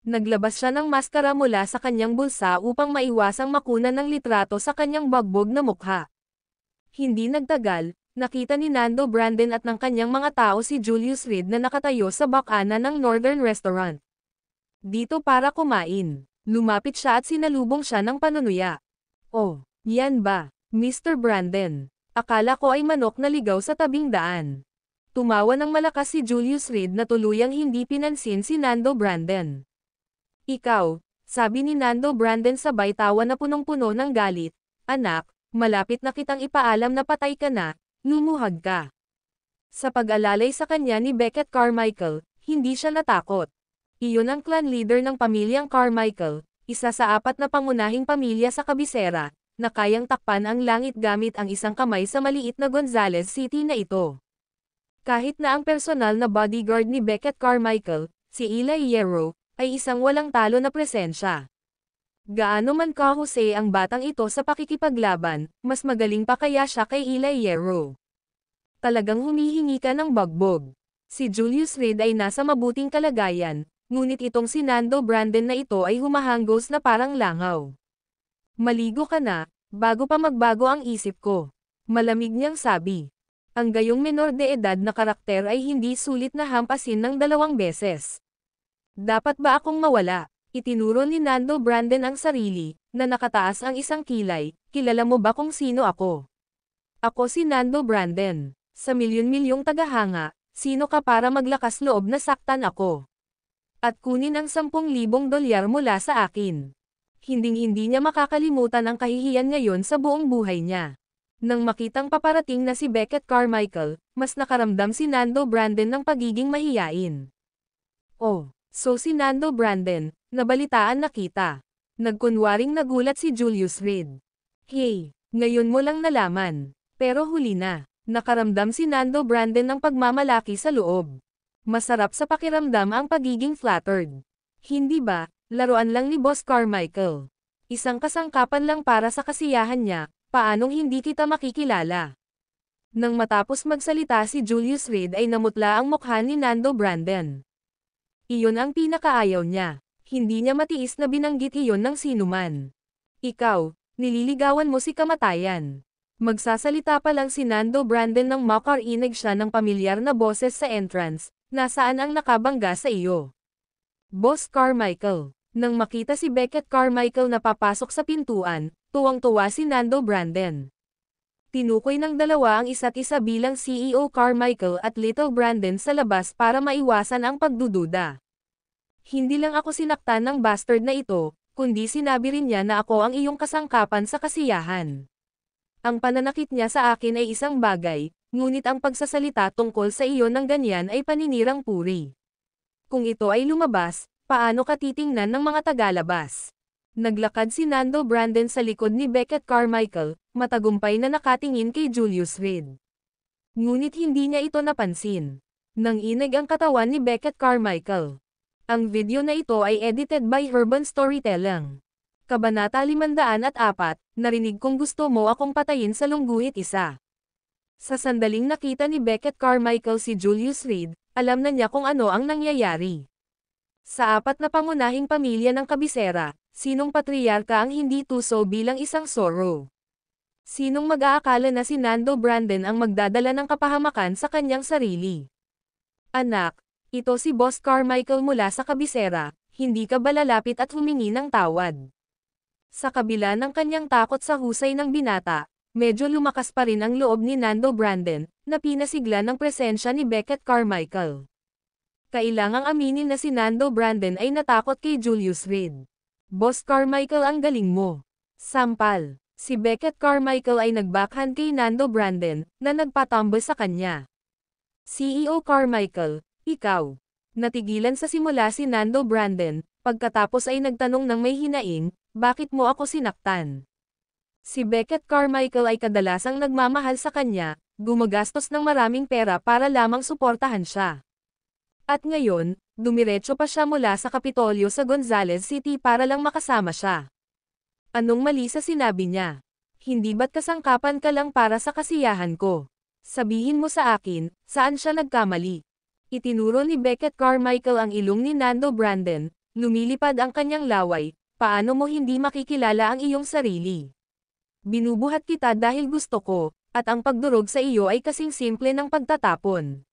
Naglabas siya ng maskara mula sa kanyang bulsa upang maiwasang makunan ng litrato sa kanyang bagbog na mukha. Hindi nagtagal, nakita ni Nando Brandon at ng kanyang mga tao si Julius Reed na nakatayo sa bakana ng Northern Restaurant. Dito para kumain. Lumapit siya at sinalubong siya ng panunuya. Oh, yan ba, Mr. Brandon? Akala ko ay manok na ligaw sa tabing daan. Tumawa ng malakas si Julius Reed na tuluyang hindi pinansin si Nando Brandon. Ikaw, sabi ni Nando Brandon sabay tawa na punong-puno ng galit, anak, malapit na kitang ipaalam na patay ka na. Lumuhad ka. Sa pag-alalay sa kanya ni Beckett Carmichael, hindi siya natakot. Iyon ang clan leader ng pamilyang Carmichael, isa sa 4 na pangunahing pamilya sa kabisera, na kayang takpan ang langit gamit ang isang kamay sa maliit na Gonzales City na ito. Kahit na ang personal na bodyguard ni Beckett Carmichael, si Eli Hierro, ay isang walang talo na presensya. Gaano man kahusay ang batang ito sa pakikipaglaban, mas magaling pa kaya siya kay Eli Hierro. Talagang humihingi ka ng bagbog. Si Julius Reed ay nasa mabuting kalagayan, ngunit itong si Nando Brandon na ito ay humahanggos na parang langaw. Maligo ka na, bago pa magbago ang isip ko. Malamig niyang sabi. Ang gayong menor de edad na karakter ay hindi sulit na hampasin ng 2 beses. Dapat ba akong mawala? Itinuro ni Nando Brandon ang sarili, na nakataas ang isang kilay, kilala mo ba kung sino ako? Ako si Nando Brandon. Sa milyon-milyong tagahanga, sino ka para maglakas loob na saktan ako? At kunin ang 10,000 dolyar mula sa akin. Hinding-hindi niya makakalimutan ang kahihiyan ngayon sa buong buhay niya. Nang makitang paparating na si Beckett Carmichael, mas nakaramdam si Nando Brandon ng pagiging mahiyain. Oh, so si Nando Brandon, nabalitaan na kita. Nagkunwaring nagulat si Julius Reed. Hey, ngayon mo lang nalaman. Pero huli na. Nakaramdam si Nando Brandon ng pagmamalaki sa loob. Masarap sa pakiramdam ang pagiging flattered. Hindi ba, laruan lang ni Boss Carmichael. Isang kasangkapan lang para sa kasiyahan niya, paanong hindi kita makikilala? Nang matapos magsalita si Julius Reed ay namutla ang mukha ni Nando Brandon. Iyon ang pinakaayaw niya. Hindi niya matiis na binanggit iyon ng sinuman. Ikaw, nililigawan mo si kamatayan. Magsasalita pa lang si Nando Brandon nang makarinig siya ng pamilyar na boses sa entrance, nasaan ang nakabangga sa iyo? Boss Carmichael. Nang makita si Beckett Carmichael na papasok sa pintuan, tuwang-tuwa si Nando Brandon. Tinukoy ng dalawa ang isa't isa bilang CEO Carmichael at Little Brandon sa labas para maiwasan ang pagdududa. Hindi lang ako sinaktan ng bastard na ito, kundi sinabi rin niya na ako ang iyong kasangkapan sa kasiyahan. Ang pananakit niya sa akin ay isang bagay, ngunit ang pagsasalita tungkol sa iyo ng ganyan ay paninirang puri. Kung ito ay lumabas, paano ka titingnan ng mga tagalabas? Naglakad si Nando Brandon sa likod ni Beckett Carmichael, matagumpay na nakatingin kay Julius Reed. Ngunit hindi niya ito napansin. Nanginig ang katawan ni Beckett Carmichael. Ang video na ito ay edited by Urban Storytelling. Kabanata 504, narinig kong gusto mo akong patayin sa lungguhit isa. Sa sandaling nakita ni Beckett Carmichael si Julius Reed, alam na niya kung ano ang nangyayari. Sa apat na pangunahing pamilya ng kabisera, sinong patriyarka ang hindi tuso bilang isang Zorro? Sinong mag-aakala na si Nando Brandon ang magdadala ng kapahamakan sa kanyang sarili? Anak, ito si Boss Carmichael mula sa kabisera, hindi ka ba lalapit at humingi ng tawad? Sa kabila ng kanyang takot sa husay ng binata, medyo lumakas pa rin ang loob ni Nando Brandon, na pinasigla ng presensya ni Beckett Carmichael. Kailangang aminin na si Nando Brandon ay natakot kay Julius Reed. Boss Carmichael, ang galing mo. Sampal, si Beckett Carmichael ay nagbackhand kay Nando Brandon, na nagpatumble sa kanya. CEO Carmichael, ikaw. Natigilan sa simula si Nando Brandon, pagkatapos ay nagtanong ng may hinaing, bakit mo ako sinaktan? Si Beckett Carmichael ay kadalasang nagmamahal sa kanya, gumagastos ng maraming pera para lamang suportahan siya. At ngayon, dumiretso pa siya mula sa Kapitolyo sa Gonzales City para lang makasama siya. Anong mali sa sinabi niya? Hindi ba't kasangkapan ka lang para sa kasiyahan ko? Sabihin mo sa akin, saan siya nagkamali? Itinuro ni Beckett Carmichael ang ilong ni Nando Brandon, lumilipad ang kanyang laway, paano mo hindi makikilala ang iyong sarili? Binubuhat kita dahil gusto ko, at ang pagdurog sa iyo ay kasing simple ng pagtatapon.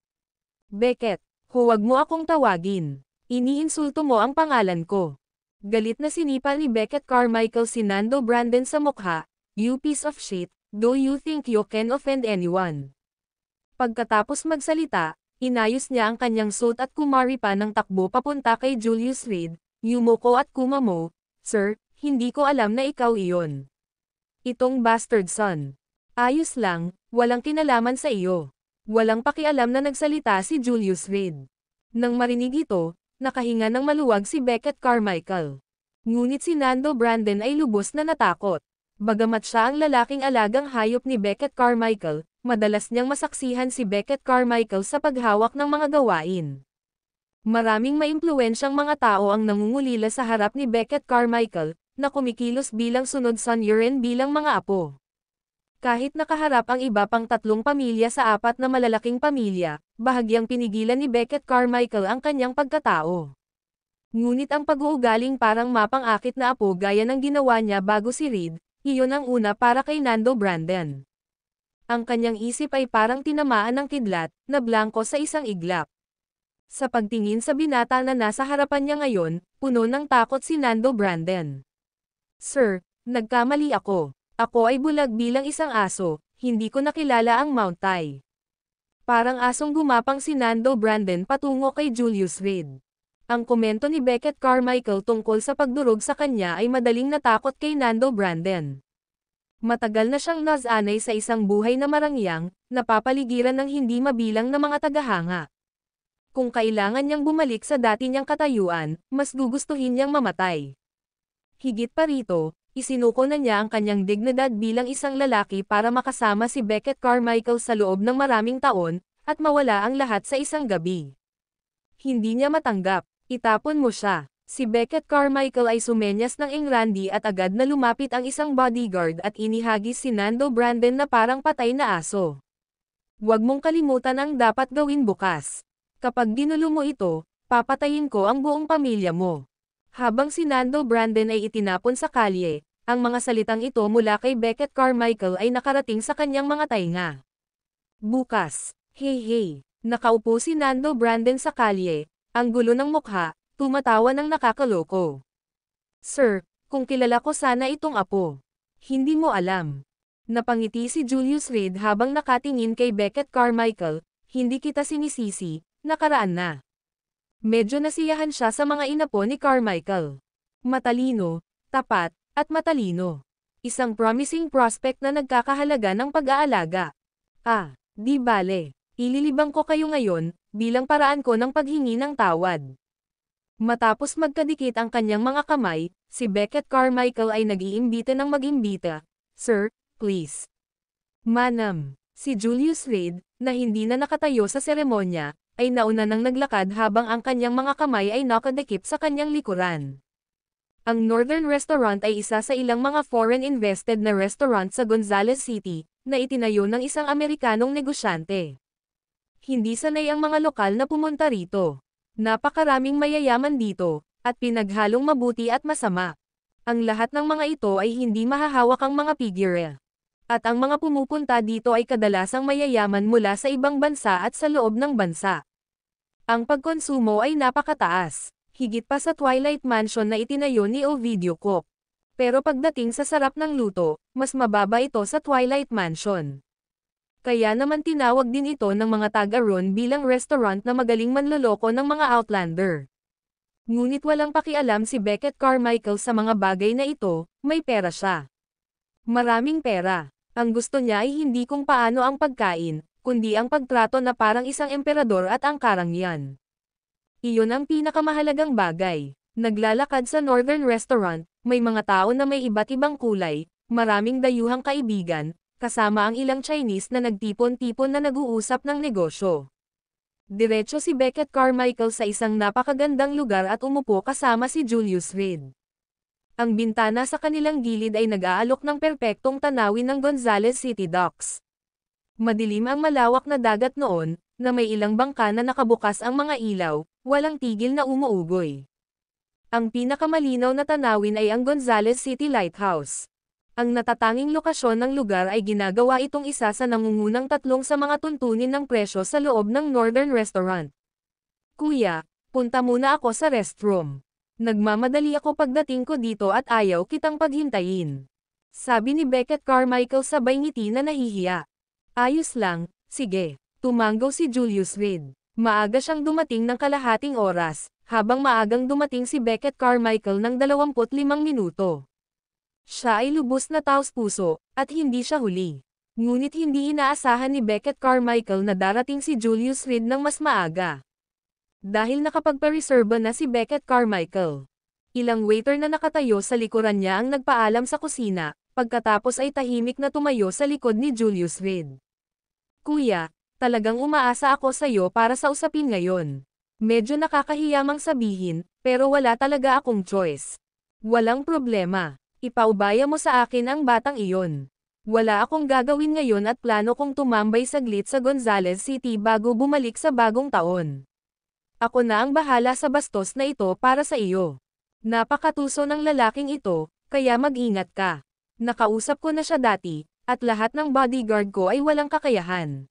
Beckett, huwag mo akong tawagin. Iniinsulto mo ang pangalan ko. Galit na sinipa ni Beckett Carmichael si Nando Brandon sa mukha, you piece of shit, do you think you can offend anyone? Pagkatapos magsalita, inayos niya ang kanyang suit at kumari pa ng takbo papunta kay Julius Reed, yumuko at kumamo, Sir, hindi ko alam na ikaw iyon. Itong bastard son. Ayos lang, walang kinalaman sa iyo. Walang pakialam na nagsalita si Julius Reed. Nang marinig ito, nakahinga ng maluwag si Beckett Carmichael. Ngunit si Nando Brandon ay lubos na natakot. Bagamat siya ang lalaking alagang hayop ni Beckett Carmichael, madalas niyang masaksihan si Beckett Carmichael sa paghawak ng mga gawain. Maraming maimpluwensyang mga tao ang nangungulila sa harap ni Beckett Carmichael, na kumikilos bilang sunod son-in-law bilang mga apo. Kahit nakaharap ang iba pang 3 pamilya sa 4 na malalaking pamilya, bahagyang pinigilan ni Beckett Carmichael ang kanyang pagkatao. Ngunit ang pag-uugaling parang mapang-akit na apo gaya ng ginawa niya bago si Reed, iyon ang una para kay Nando Brandon. Ang kanyang isip ay parang tinamaan ng kidlat, na blanko sa isang iglap. Sa pagtingin sa binata na nasa harapan niya ngayon, puno ng takot si Nando Brandon. Sir, nagkamali ako. Ako ay bulag bilang isang aso, hindi ko nakilala ang Mount Tai. Parang asong gumapang si Nando Brandon patungo kay Julius Reed. Ang komento ni Beckett Carmichael tungkol sa pagdurog sa kanya ay madaling natakot kay Nando Brandon. Matagal na siyang nasanay sa isang buhay na marangyang, napapaligiran ng hindi mabilang na mga tagahanga. Kung kailangan niyang bumalik sa dati niyang katayuan, mas gugustuhin niyang mamatay. Higit pa rito, isinuko na niya ang kanyang dignidad bilang isang lalaki para makasama si Beckett Carmichael sa loob ng maraming taon, at mawala ang lahat sa isang gabi. Hindi niya matanggap, itapon mo siya. Si Beckett Carmichael ay sumenyas ng Engrandi at agad na lumapit ang isang bodyguard at inihagis si Nando Brandon na parang patay na aso. Huwag mong kalimutan ang dapat gawin bukas. Kapag ginulo mo ito, papatayin ko ang buong pamilya mo. Habang si Nando Brandon ay itinapon sa kalye, ang mga salitang ito mula kay Beckett Carmichael ay nakarating sa kanyang mga tainga. Bukas, hey, nakaupo si Nando Brandon sa kalye, ang gulo ng mukha, tumatawa ng nakakaloko. Sir, kung kilala ko sana itong apo. Hindi mo alam. Napangiti si Julius Reed habang nakatingin kay Beckett Carmichael, hindi kita sinisisi, nakaraan na. Medyo nasiyahan siya sa mga inapo ni Carmichael. Matalino, tapat, at matalino. Isang promising prospect na nagkakahalaga ng pag-aalaga. Di bale. Ililibang ko kayo ngayon, bilang paraan ko ng paghingi ng tawad. Matapos magkadikit ang kanyang mga kamay, si Beckett Carmichael ay nag-iimbita ng mag-imbita. Sir, please. Manam. Si Julius Reed, na hindi na nakatayo sa seremonya, ay nauna nang naglakad habang ang kanyang mga kamay ay nakadikip sa kanyang likuran. Ang Northern Restaurant ay isa sa ilang mga foreign-invested na restaurant sa Gonzales City, na itinayo ng isang Amerikanong negosyante. Hindi sanay ang mga lokal na pumunta rito. Napakaraming mayayaman dito, at pinaghalong mabuti at masama. Ang lahat ng mga ito ay hindi mahahawak ang mga figure. At ang mga pumupunta dito ay kadalasang mayayaman mula sa ibang bansa at sa loob ng bansa. Ang pagkonsumo ay napakataas, higit pa sa Twilight Mansion na itinayo ni Ovidio Cook. Pero pagdating sa sarap ng luto, mas mababa ito sa Twilight Mansion. Kaya naman tinawag din ito ng mga taga-roon bilang restaurant na magaling manloloko ng mga outlander. Ngunit walang pakialam si Beckett Carmichael sa mga bagay na ito, may pera siya. Maraming pera. Ang gusto niya ay hindi kung paano ang pagkain, kundi ang pagtrato na parang isang emperador at ang karangyaan. Iyon ang pinakamahalagang bagay. Naglalakad sa Northern Restaurant, may mga tao na may iba't ibang kulay, maraming dayuhang kaibigan, kasama ang ilang Chinese na nagtipon-tipon na nag-uusap ng negosyo. Diretso si Beckett Carmichael sa isang napakagandang lugar at umupo kasama si Julius Reed. Ang bintana sa kanilang gilid ay nag-aalok ng perpektong tanawin ng Gonzales City Docks. Madilim ang malawak na dagat noon, na may ilang bangka na nakabukas ang mga ilaw, walang tigil na umuugoy. Ang pinakamalinaw na tanawin ay ang Gonzales City Lighthouse. Ang natatanging lokasyon ng lugar ay ginagawa itong isa sa nangungunang tatlong sa mga tuntunin ng presyo sa loob ng Northern Restaurant. Kuya, punta muna ako sa restroom. Nagmamadali ako pagdating ko dito at ayaw kitang paghintayin. Sabi ni Beckett Carmichael sabay ngiti na nahihiya. Ayos lang, sige. Tumanggaw si Julius Reed. Maaga siyang dumating ng kalahating oras, habang maagang dumating si Beckett Carmichael ng 25 minuto. Siya ay lubos na taos-puso, at hindi siya huli. Ngunit hindi inaasahan ni Beckett Carmichael na darating si Julius Reed ng mas maaga. Dahil nakapagpa-reserba na si Beckett Carmichael. Ilang waiter na nakatayo sa likuran niya ang nagpaalam sa kusina, pagkatapos ay tahimik na tumayo sa likod ni Julius Reed. Kuya, talagang umaasa ako sa iyo para sa usapin ngayon. Medyo nakakahiyamang sabihin, pero wala talaga akong choice. Walang problema. Ipaubaya mo sa akin ang batang iyon. Wala akong gagawin ngayon at plano kong tumambay saglit sa Gonzales City bago bumalik sa bagong taon. Ako na ang bahala sa bastos na ito para sa iyo. Napakatuso ng lalaking ito, kaya mag-ingat ka. Nakausap ko na siya dati, at lahat ng bodyguard ko ay walang kakayahan.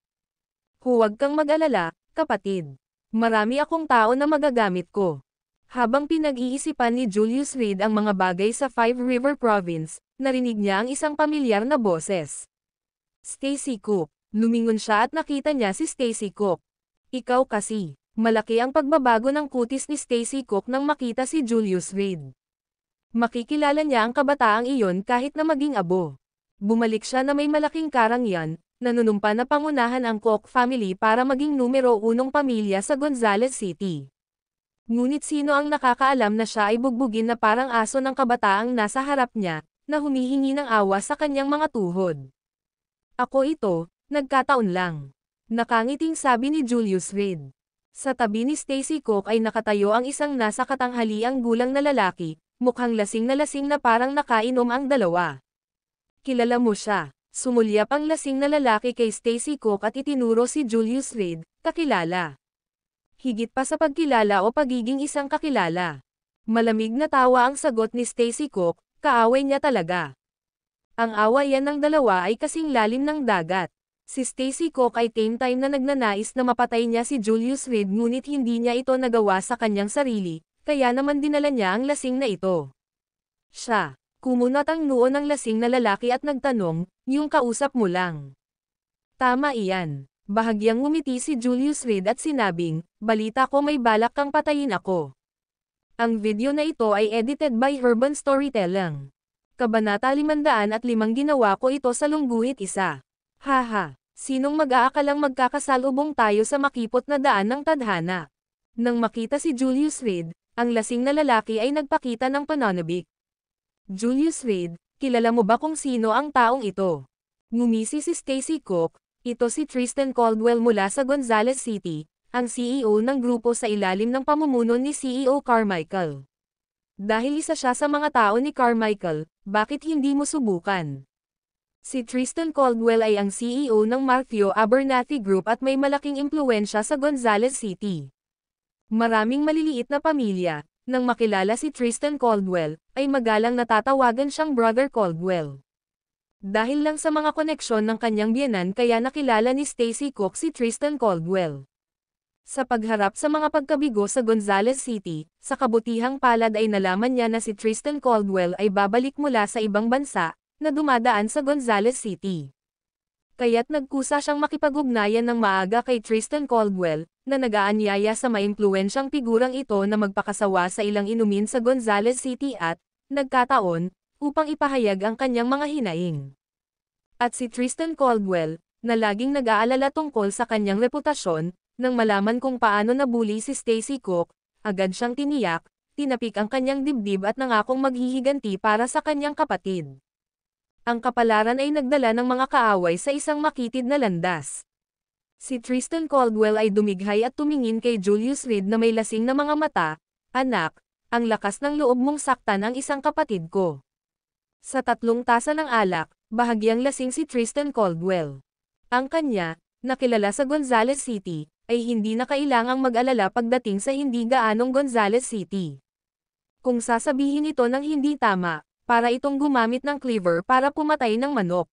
Huwag kang mag-alala, kapatid. Marami akong tao na magagamit ko. Habang pinag-iisipan ni Julius Reed ang mga bagay sa Five River Province, narinig niya ang isang pamilyar na boses. Stacy Cook. Lumingon siya at nakita niya si Stacy Cook. Ikaw kasi. Malaki ang pagbabago ng kutis ni Stacy Cook nang makita si Julius Reed. Makikilala niya ang kabataang iyon kahit na maging abo. Bumalik siya na may malaking karangyaan, nanunumpa na pangunahan ang Cook family para maging numero 1 pamilya sa Gonzales City. Ngunit sino ang nakakaalam na siya ay bugbugin na parang aso ng kabataang nasa harap niya, na humihingi ng awa sa kanyang mga tuhod. Ako ito, nagkataon lang. Nakangiting sabi ni Julius Reed. Sa tabi ni Stacy Cook ay nakatayo ang isang nasa katanghaliang gulang na lalaki, mukhang lasing na parang nakainom ang dalawa. Kilala mo siya. Sumulyap ang lasing na lalaki kay Stacy Cook at itinuro si Julius Reed, kakilala. Higit pa sa pagkilala o pagiging isang kakilala. Malamig na tawa ang sagot ni Stacy Cook, kaaway niya talaga. Ang awayan ng dalawa ay kasing lalim ng dagat. Si Stacy Cook ay time na nagnanais na mapatay niya si Julius Reed ngunit hindi niya ito nagawa sa kanyang sarili, kaya naman dinala niya ang lasing na ito. Siya, kumunat ang noo ng lasing na lalaki at nagtanong, yung kausap mo lang. Tama iyan. Bahagyang ngumiti si Julius Reed at sinabing, balita ko may balak kang patayin ako. Ang video na ito ay edited by Urban Storytelling. Kabanata 505 ginawa ko ito sa lungguhit isa. Haha, sinong mag-aakalang magkakasalubong tayo sa makipot na daan ng tadhana? Nang makita si Julius Reed, ang lasing na lalaki ay nagpakita ng pananabik. Julius Reed, kilala mo ba kung sino ang taong ito? Ngumisi si Stacy Cook, Ito si Tristan Caldwell mula sa Gonzales City, ang CEO ng grupo sa ilalim ng pamumuno ni CEO Carmichael. Dahil isa siya sa mga tao ni Carmichael, bakit hindi mo subukan? Si Tristan Caldwell ay ang CEO ng Matthew Abernathy Group at may malaking impluwensya sa Gonzales City. Maraming maliliit na pamilya, nang makilala si Tristan Caldwell, ay magalang natatawagan siyang Brother Caldwell. Dahil lang sa mga koneksyon ng kanyang biyenan kaya nakilala ni Stacy Cook si Tristan Caldwell. Sa pagharap sa mga pagkabigo sa Gonzales City, sa kabutihang palad ay nalaman niya na si Tristan Caldwell ay babalik mula sa ibang bansa, na dumadaan sa Gonzales City. Kaya't nagkusa siyang makipag-ugnayan ng maaga kay Tristan Caldwell, na nag-aanyaya sa maimpluwensyang figurang ito na magpakasawa sa ilang inumin sa Gonzales City at, nagkataon, upang ipahayag ang kanyang mga hinaing. At si Tristan Caldwell, na laging nag-aalala tungkol sa kanyang reputasyon, nang malaman kung paano nabuli si Stacy Cook, agad siyang tiniyak, tinapik ang kanyang dibdib at nangakong maghihiganti para sa kanyang kapatid. Ang kapalaran ay nagdala ng mga kaaway sa isang makitid na landas. Si Tristan Caldwell ay dumighay at tumingin kay Julius Reed na may lasing na mga mata, "Anak, ang lakas ng loob mong saktan ang isang kapatid ko." Sa 3 tasa ng alak, bahagyang lasing si Tristan Caldwell. Ang kanya, nakilala sa Gonzales City, ay hindi na kailangang mag-alala pagdating sa hindi gaanong Gonzales City. Kung sasabihin ito ng hindi tama, para itong gumamit ng cleaver para pumatay ng manok.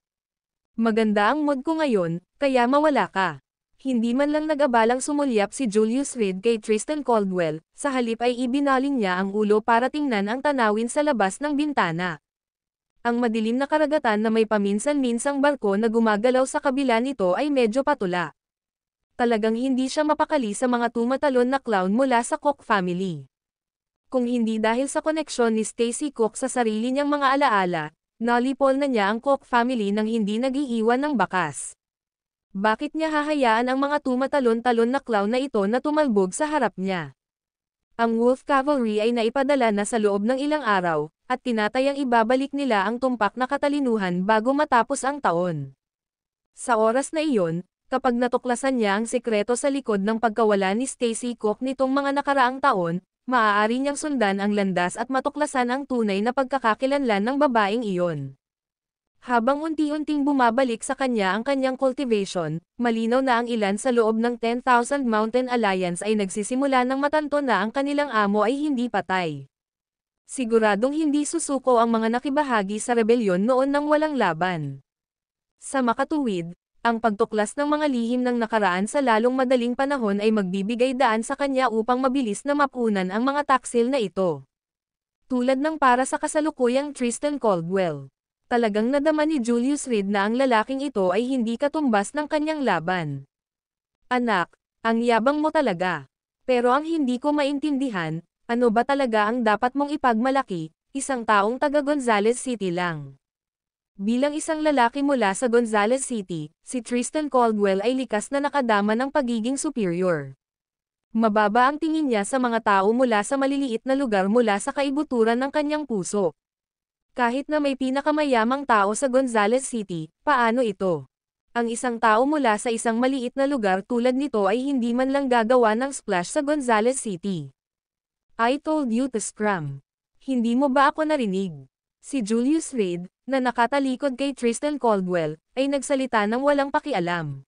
Maganda ang mood ko ngayon, kaya mawala ka. Hindi man lang nag-abalang sumulyap si Julius Reed kay Tristan Caldwell, sa halip ay ibinaling niya ang ulo para tingnan ang tanawin sa labas ng bintana. Ang madilim na karagatan na may paminsan-minsang barko na gumagalaw sa kabila nito ay medyo patula. Talagang hindi siya mapakali sa mga tumatalon na clown mula sa Cook family. Kung hindi dahil sa koneksyon ni Stacy Cook sa sarili niyang mga alaala, nalipol na niya ang Cook family nang hindi nag-iiwan ng bakas. Bakit niya hahayaan ang mga tumatalon-talon na clown na ito na tumalbog sa harap niya? Ang Wolf Cavalry ay naipadala na sa loob ng ilang araw, at tinatayang ibabalik nila ang tumpak na katalinuhan bago matapos ang taon. Sa oras na iyon, kapag natuklasan niya ang sekreto sa likod ng pagkawala ni Stacy Cook nitong mga nakaraang taon, maaari niyang sundan ang landas at matuklasan ang tunay na pagkakakilanlan ng babaeng iyon. Habang unti-unting bumabalik sa kanya ang kanyang cultivation, malinaw na ang ilan sa loob ng 10,000 Mountain Alliance ay nagsisimula ng matanto na ang kanilang amo ay hindi patay. Siguradong hindi susuko ang mga nakibahagi sa rebelyon noon nang walang laban. Sa makatuwid, ang pagtuklas ng mga lihim ng nakaraan sa lalong madaling panahon ay magbibigay daan sa kanya upang mabilis na mapunan ang mga taksil na ito. Tulad ng para sa kasalukuyang Tristan Caldwell. Talagang nadama ni Julius Reed na ang lalaking ito ay hindi katumbas ng kanyang laban. Anak, ang yabang mo talaga. Pero ang hindi ko maintindihan, ano ba talaga ang dapat mong ipagmalaki, isang taong taga Gonzales City lang. Bilang isang lalaki mula sa Gonzales City, si Tristan Caldwell ay likas na nakadama ng pagiging superior. Mababa ang tingin niya sa mga tao mula sa maliliit na lugar mula sa kaibuturan ng kanyang puso. Kahit na may pinakamayamang tao sa Gonzales City, paano ito? Ang isang tao mula sa isang maliit na lugar tulad nito ay hindi man lang gagawa ng splash sa Gonzales City. I told you to scram. Hindi mo ba ako narinig? Si Julius Reed, na nakatalikod kay Tristan Caldwell, ay nagsalita ng walang pakialam.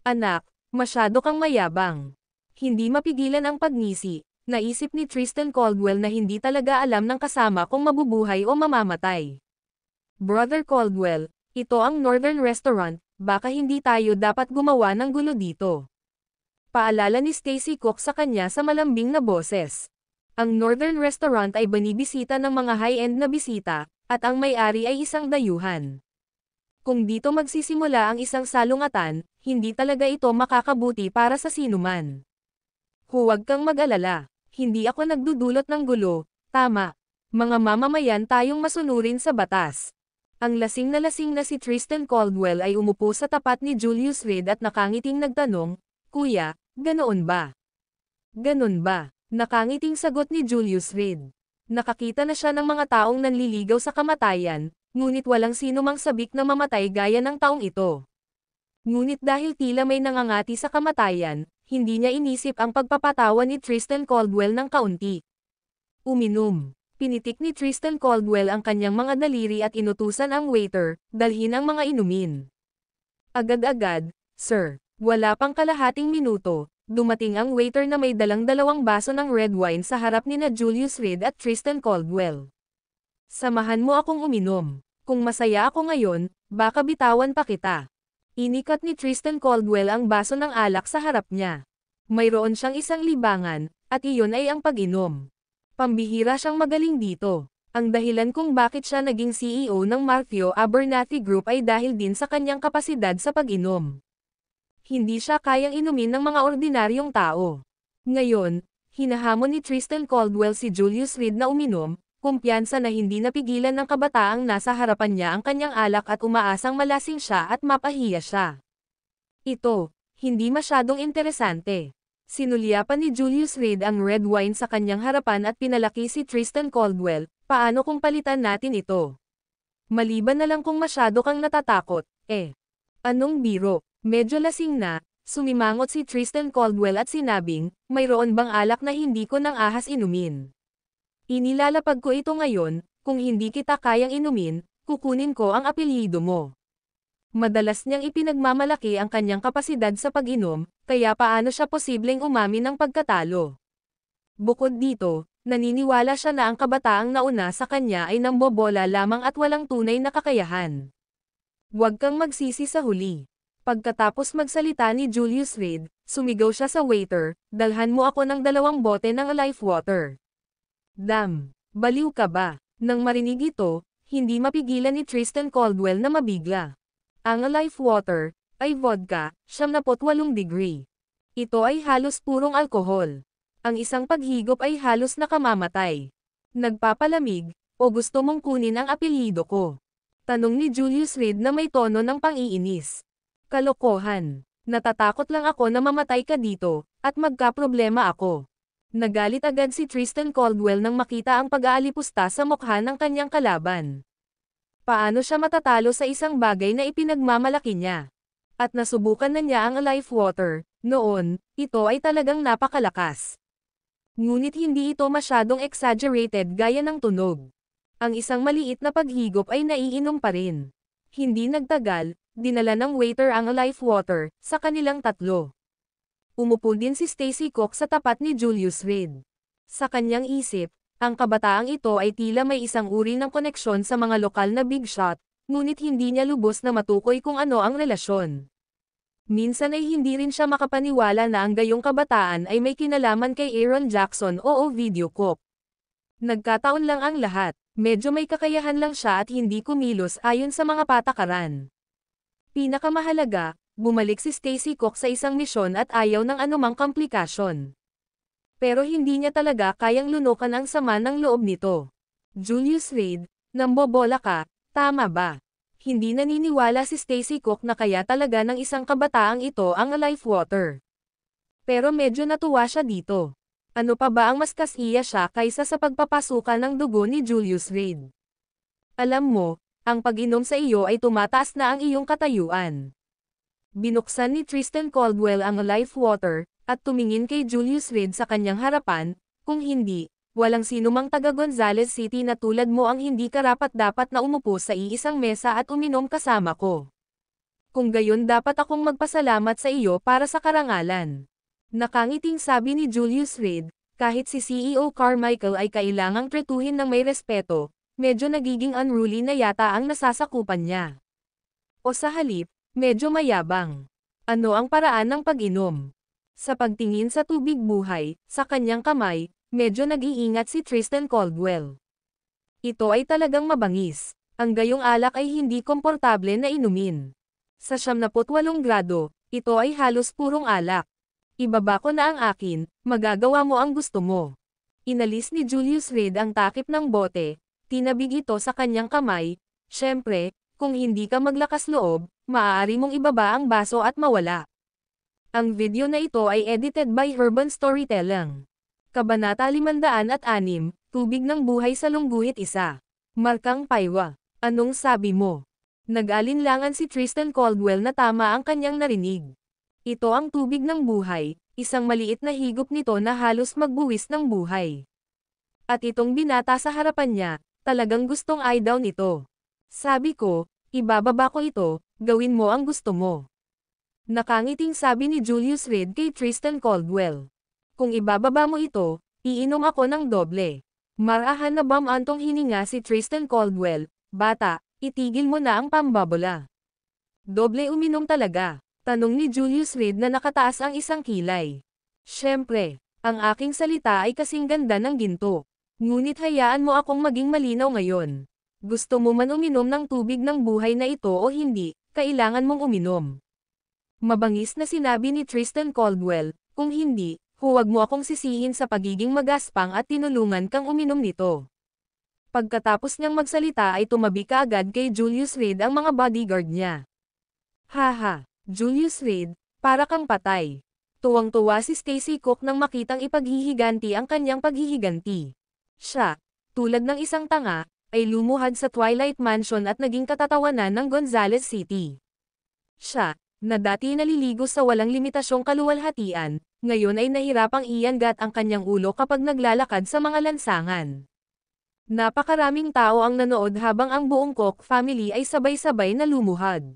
Anak, masyado kang mayabang. Hindi mapigilan ang pagngisi. Naisip ni Tristan Caldwell na hindi talaga alam ng kasama kung mabubuhay o mamamatay. Brother Caldwell, ito ang Northern Restaurant, baka hindi tayo dapat gumawa ng gulo dito. Paalala ni Stacy Cook sa kanya sa malambing na boses. Ang Northern Restaurant ay binibisita ng mga high-end na bisita, at ang may-ari ay isang dayuhan. Kung dito magsisimula ang isang salungatan, hindi talaga ito makakabuti para sa sinuman. Huwag kang mag-alala. Hindi ako nagdudulot ng gulo, tama. Mga mamamayan tayong masunurin sa batas. Ang lasing na si Tristan Caldwell ay umupo sa tapat ni Julius Reed at nakangiting nagtanong, "Kuya, ganoon ba?" "Ganon ba?" Nakangiting sagot ni Julius Reed. Nakakita na siya ng mga taong nanliligaw sa kamatayan, ngunit walang sino mang sabik na mamatay gaya ng taong ito. Ngunit dahil tila may nangangati sa kamatayan, hindi niya inisip ang pagpapatawan ni Tristan Caldwell ng kaunti. Uminom. Pinitik ni Tristan Caldwell ang kanyang mga daliri at inutusan ang waiter, dalhin ang mga inumin. Agad-agad, sir. Wala pang kalahating minuto, dumating ang waiter na may dalang 2 baso ng red wine sa harap nina Julius Reed at Tristan Caldwell. Samahan mo akong uminom. Kung masaya ako ngayon, baka bitawan pa kita. Inikat ni Tristan Caldwell ang baso ng alak sa harap niya. Mayroon siyang isang libangan, at iyon ay ang pag-inom. Pambihira siyang magaling dito. Ang dahilan kung bakit siya naging CEO ng Matthew Abernathy Group ay dahil din sa kanyang kapasidad sa pag-inom. Hindi siya kayang inumin ng mga ordinaryong tao. Ngayon, hinahamon ni Tristan Caldwell si Julius Reed na uminom, kumpiyansa na hindi napigilan ng kabataang nasa harapan niya ang kanyang alak at umaasang malasing siya at mapahiya siya. Ito, hindi masyadong interesante. Sinulyapan ni Julius Reed ang red wine sa kanyang harapan at pinalaki si Tristan Caldwell, paano kung palitan natin ito? Maliban na lang kung masyado kang natatakot, Anong biro? Medyo lasing na, sumimangot si Tristan Caldwell at sinabing, mayroon bang alak na hindi ko nang ahas inumin? Inilalapag ko ito ngayon, kung hindi kita kayang inumin, kukunin ko ang apelyido mo. Madalas niyang ipinagmamalaki ang kanyang kapasidad sa pag-inom, kaya paano siya posibleng umamin ng pagkatalo? Bukod dito, naniniwala siya na ang kabataang nauna sa kanya ay nambobola lamang at walang tunay na kakayahan. Huwag kang magsisi sa huli. Pagkatapos magsalita ni Julius Reed, sumigaw siya sa waiter, dalhan mo ako ng 2 bote ng life water. Damn, baliw ka ba? Nang marinig ito, hindi mapigilan ni Tristan Caldwell na mabigla. Ang life water ay vodka, 78 degree. Ito ay halos purong alkohol. Ang isang paghigop ay halos nakamamatay. Nagpapalamig, o gusto mong kunin ang apelyido ko? Tanong ni Julius Reed na may tono ng pang-iinis. Kalokohan. Natatakot lang ako na mamatay ka dito, at magkaproblema ako. Nagalit agad si Tristan Caldwell nang makita ang pag-aalipusta sa mukha ng kanyang kalaban. Paano siya matatalo sa isang bagay na ipinagmamalaki niya? At nasubukan na niya ang life water, noon, ito ay talagang napakalakas. Ngunit hindi ito masyadong exaggerated gaya ng tunog. Ang isang maliit na paghigop ay naiinom pa rin. Hindi nagtagal, dinala ng waiter ang life water sa kanilang tatlo. Umupo din si Stacy Cook sa tapat ni Julius Reed. Sa kanyang isip, ang kabataang ito ay tila may isang uri ng koneksyon sa mga lokal na big shot, ngunit hindi niya lubos na matukoy kung ano ang relasyon. Minsan ay hindi rin siya makapaniwala na ang gayong kabataan ay may kinalaman kay Aaron Jackson o Ovidio Cook. Nagkataon lang ang lahat, medyo may kakayahan lang siya at hindi kumilos ayon sa mga patakaran. Pinakamahalaga, bumalik si Stacy Cook sa isang misyon at ayaw ng anumang komplikasyon. Pero hindi niya talaga kayang lunukan ang sama ng loob nito. Julius Reed, nambobola ka, tama ba? Hindi naniniwala si Stacy Cook na kaya talaga ng isang kabataang ito ang life water. Pero medyo natuwa siya dito. Ano pa ba ang mas kasiya siya kaysa sa pagpapasukan ng dugo ni Julius Reed? Alam mo, ang pag-inom sa iyo ay tumataas na ang iyong katayuan. Binuksan ni Tristan Caldwell ang life water, at tumingin kay Julius Reed sa kanyang harapan, kung hindi, walang sinumang taga Gonzales City na tulad mo ang hindi karapat-dapat na umupo sa iisang mesa at uminom kasama ko. Kung gayon dapat akong magpasalamat sa iyo para sa karangalan. Nakangiting sabi ni Julius Reed, kahit si CEO Carmichael ay kailangang tretuhin ng may respeto, medyo nagiging unruly na yata ang nasasakupan niya. O sa halip, medyo mayabang. Ano ang paraan ng pag-inom? Sa pagtingin sa tubig buhay, sa kanyang kamay, medyo nag-iingat si Tristan Caldwell. Ito ay talagang mabangis. Ang gayong alak ay hindi komportable na inumin. Sa 78 grado, ito ay halos purong alak. Ibaba ko na ang akin, magagawa mo ang gusto mo. Inalis ni Julius Reed ang takip ng bote, tinabig ito sa kanyang kamay. Syempre, kung hindi ka maglakas loob, maaari mong ibaba ang baso at mawala. Ang video na ito ay edited by Urban Storytelling. Kabanata 506, Tubig ng Buhay sa Lungguhit 1. Markang Paywa. Anong sabi mo? Nag-alinlangan si Tristan Caldwell na tama ang kanyang narinig. Ito ang tubig ng buhay, isang maliit na higop nito na halos magbuwis ng buhay. At itong binata sa harapan niya, talagang gustong ay daw nito. Sabi ko, ibababa ko ito, gawin mo ang gusto mo. Nakangiting sabi ni Julius Reed kay Tristan Caldwell. Kung ibababa mo ito, iinom ako ng doble. Marahan na bamantong hininga si Tristan Caldwell, bata, itigil mo na ang pambabola. Doble uminom talaga, tanong ni Julius Reed na nakataas ang isang kilay. Siyempre, ang aking salita ay kasing ganda ng ginto. Ngunit hayaan mo akong maging malinaw ngayon. Gusto mo man uminom ng tubig ng buhay na ito o hindi, kailangan mong uminom. Mabangis na sinabi ni Tristan Caldwell, kung hindi, huwag mo akong sisihin sa pagiging magaspang at tinulungan kang uminom nito. Pagkatapos niyang magsalita ay tumabi kaagad kay Julius Reed ang mga bodyguard niya. Haha, Julius Reed, para kang patay. Tuwang-tuwa si Stacy Cook nang makitang ipaghihiganti ang kanyang paghihiganti. Siya, tulad ng isang tanga, ay lumuhad sa Twilight Mansion at naging katatawanan ng Gonzales City. Siya, na dati naliligo sa walang limitasyong kaluwalhatian, ngayon ay nahirapang iangat ang kanyang ulo kapag naglalakad sa mga lansangan. Napakaraming tao ang nanood habang ang buong Cook family ay sabay-sabay na lumuhad.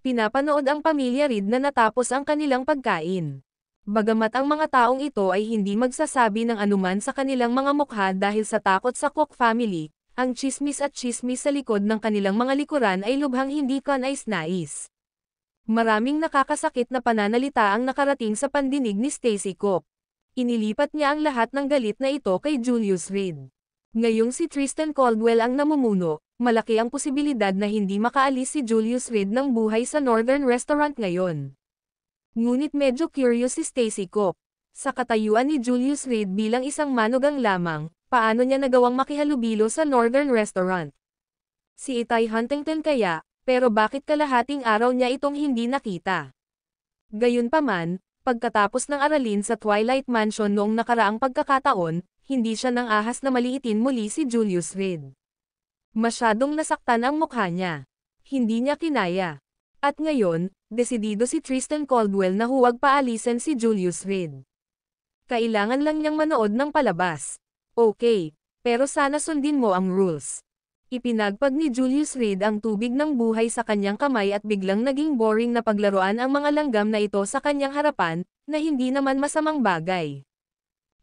Pinapanood ang pamilya Reed na natapos ang kanilang pagkain. Bagamat ang mga taong ito ay hindi magsasabi ng anuman sa kanilang mga mukha dahil sa takot sa Cook family, ang tsismis at tsismis sa likod ng kanilang mga likuran ay lubhang hindi kanais-nais. Maraming nakakasakit na pananalita ang nakarating sa pandinig ni Stacy Cook. Inilipat niya ang lahat ng galit na ito kay Julius Reed. Ngayong si Tristan Caldwell ang namumuno, malaki ang posibilidad na hindi makaalis si Julius Reed ng buhay sa Northern Restaurant ngayon. Ngunit medyo curious si Stacy Cook. Sa katayuan ni Julius Reed bilang isang manugang lamang, paano niya nagawang makihalubilo sa Northern Restaurant? Si Itay Huntington kaya, pero bakit kalahating araw niya itong hindi nakita? Gayunpaman, pagkatapos ng aralin sa Twilight Mansion noong nakaraang pagkakataon, hindi siya nang ahas na maliitin muli si Julius Reed. Masyadong nasaktan ang mukha niya. Hindi niya kinaya. At ngayon, desidido si Tristan Caldwell na huwag paalisin si Julius Reed. Kailangan lang niyang manood ng palabas. Okay, pero sana sundin mo ang rules. Ipinagpag ni Julius Reed ang tubig ng buhay sa kanyang kamay at biglang naging boring na paglaruan ang mga langgam na ito sa kanyang harapan, na hindi naman masamang bagay.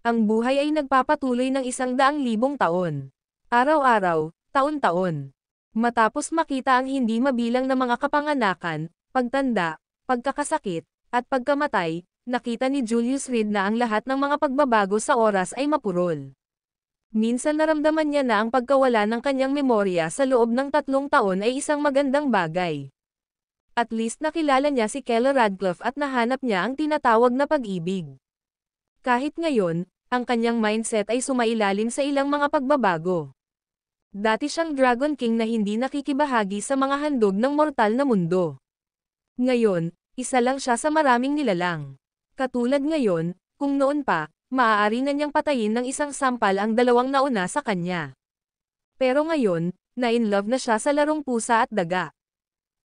Ang buhay ay nagpapatuloy ng 100,000 taon. Araw-araw, taon-taon. Matapos makita ang hindi mabilang na mga kapanganakan, pagtanda, pagkakasakit, at pagkamatay, nakita ni Julius Reed na ang lahat ng mga pagbabago sa oras ay mapurol. Minsan naramdaman niya na ang pagkawala ng kanyang memorya sa loob ng 3 taon ay isang magandang bagay. At least nakilala niya si Keller Radcliffe at nahanap niya ang tinatawag na pag-ibig. Kahit ngayon, ang kanyang mindset ay sumailalim sa ilang mga pagbabago. Dati siyang Dragon King na hindi nakikibahagi sa mga handog ng mortal na mundo. Ngayon, isa lang siya sa maraming nilalang. Katulad ngayon, kung noon pa, maaari na niyang patayin ng isang sampal ang 2 nauna sa kanya. Pero ngayon, na-in-love na siya sa larong pusa at daga.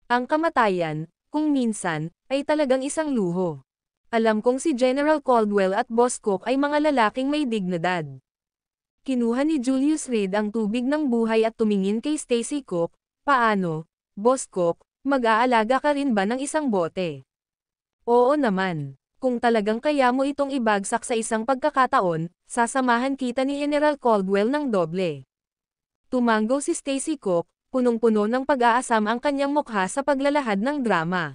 Ang kamatayan, kung minsan, ay talagang isang luho. Alam kong si General Caldwell at Boss Cook ay mga lalaking may dignidad. Kinuha ni Julius Reed ang tubig ng buhay at tumingin kay Stacy Cook, paano, Boss Cook, mag-aalaga ka rin ba ng isang bote? Oo naman. Kung talagang kaya mo itong ibagsak sa isang pagkakataon, sasamahan kita ni General Caldwell ng doble. Tumango si Stacy Cook, punong-puno ng pag-aasam ang kanyang mukha sa paglalahad ng drama.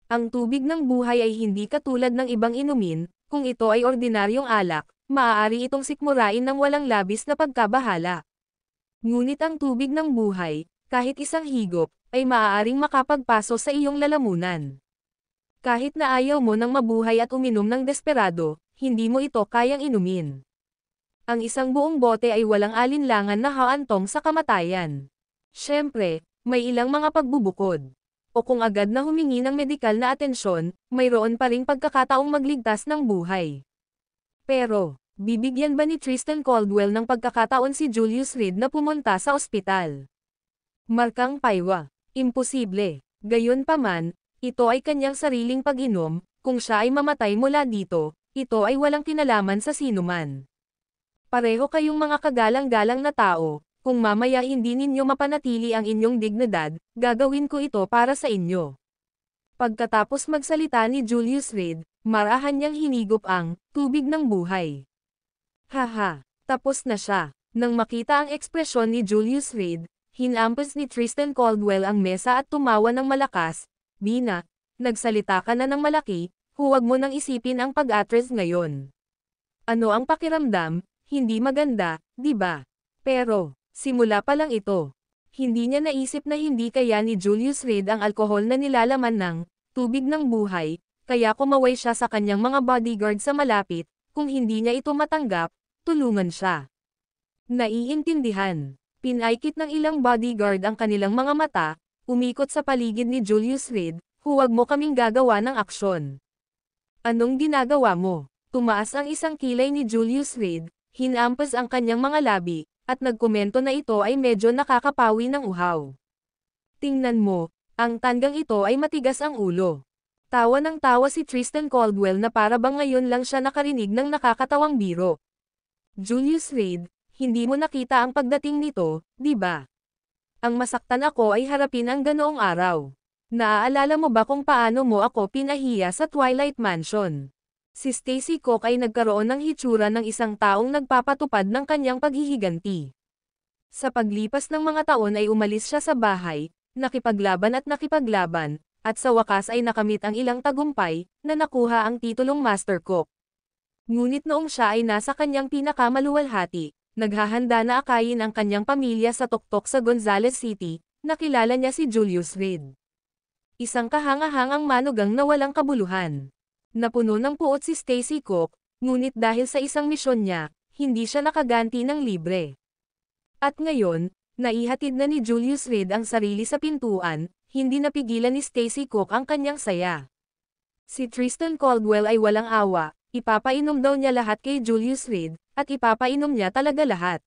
Ang tubig ng buhay ay hindi katulad ng ibang inumin, kung ito ay ordinaryong alak, maaari itong sikmurain ng walang labis na pagkabahala. Ngunit ang tubig ng buhay, kahit isang higop, ay maaaring makapagpaso sa iyong lalamunan. Kahit na ayaw mo nang mabuhay at uminom ng desperado, hindi mo ito kayang inumin. Ang isang buong bote ay walang alinlangan na haantong sa kamatayan. Siyempre, may ilang mga pagbubukod. O kung agad na humingi ng medikal na atensyon, mayroon pa ring pagkakataong magligtas ng buhay. Pero, bibigyan ba ni Tristan Caldwell ng pagkakataon si Julius Reed na pumunta sa ospital? Markang paywa. Imposible. Gayunpaman, ito ay kanyang sariling pag-inom, kung siya ay mamatay mula dito, ito ay walang kinalaman sa sinuman. Pareho kayong mga kagalang-galang na tao, kung mamaya hindi ninyo mapanatili ang inyong dignidad, gagawin ko ito para sa inyo. Pagkatapos magsalita ni Julius Reed, marahan niyang hinigop ang tubig ng buhay. Haha, tapos na siya. Nang makita ang ekspresyon ni Julius Reed, hinampas ni Tristan Caldwell ang mesa at tumawa ng malakas. Bina, nagsalita ka na ng malaki, huwag mo nang isipin ang pag-atres ngayon. Ano ang pakiramdam? Hindi maganda, di ba? Pero, simula pa lang ito. Hindi niya naisip na hindi kaya ni Julius Reed ang alkohol na nilalaman ng tubig ng buhay, kaya kumaway siya sa kanyang mga bodyguard sa malapit, kung hindi niya ito matanggap, tulungan siya. Naiintindihan. Pinaikit ng ilang bodyguard ang kanilang mga mata, umikot sa paligid ni Julius Reed, huwag mo kaming gagawa ng aksyon. Anong ginagawa mo? Tumaas ang isang kilay ni Julius Reed, hinampas ang kanyang mga labi, at nagkomento na ito ay medyo nakakapawi ng uhaw. Tingnan mo, ang tanggang ito ay matigas ang ulo. Tawa ng tawa si Tristan Caldwell na para bang ngayon lang siya nakarinig ng nakakatawang biro. Julius Reed, hindi mo nakita ang pagdating nito, di ba? Ang masaktan ako ay harapin ang ganoong araw. Naaalala mo ba kung paano mo ako pinahiya sa Twilight Mansion? Si Stacy Cook ay nagkaroon ng hitsura ng isang taong nagpapatupad ng kanyang paghihiganti. Sa paglipas ng mga taon ay umalis siya sa bahay, nakipaglaban, at sa wakas ay nakamit ang ilang tagumpay, na nakuha ang titulong Master Cook. Ngunit noong siya ay nasa kanyang pinakamaluwalhati, naghahanda na akayin ang kanyang pamilya sa tuktok sa Gonzales City, nakilala niya si Julius Reed. Isang kahangahangang manugang na walang kabuluhan. Napuno ng puot si Stacy Cook, ngunit dahil sa isang misyon niya, hindi siya nakaganti ng libre. At ngayon, naihatid na ni Julius Reed ang sarili sa pintuan, hindi napigilan ni Stacy Cook ang kanyang saya. Si Tristan Caldwell ay walang awa, ipapainom daw niya lahat kay Julius Reed, at ipapainom niya talaga lahat.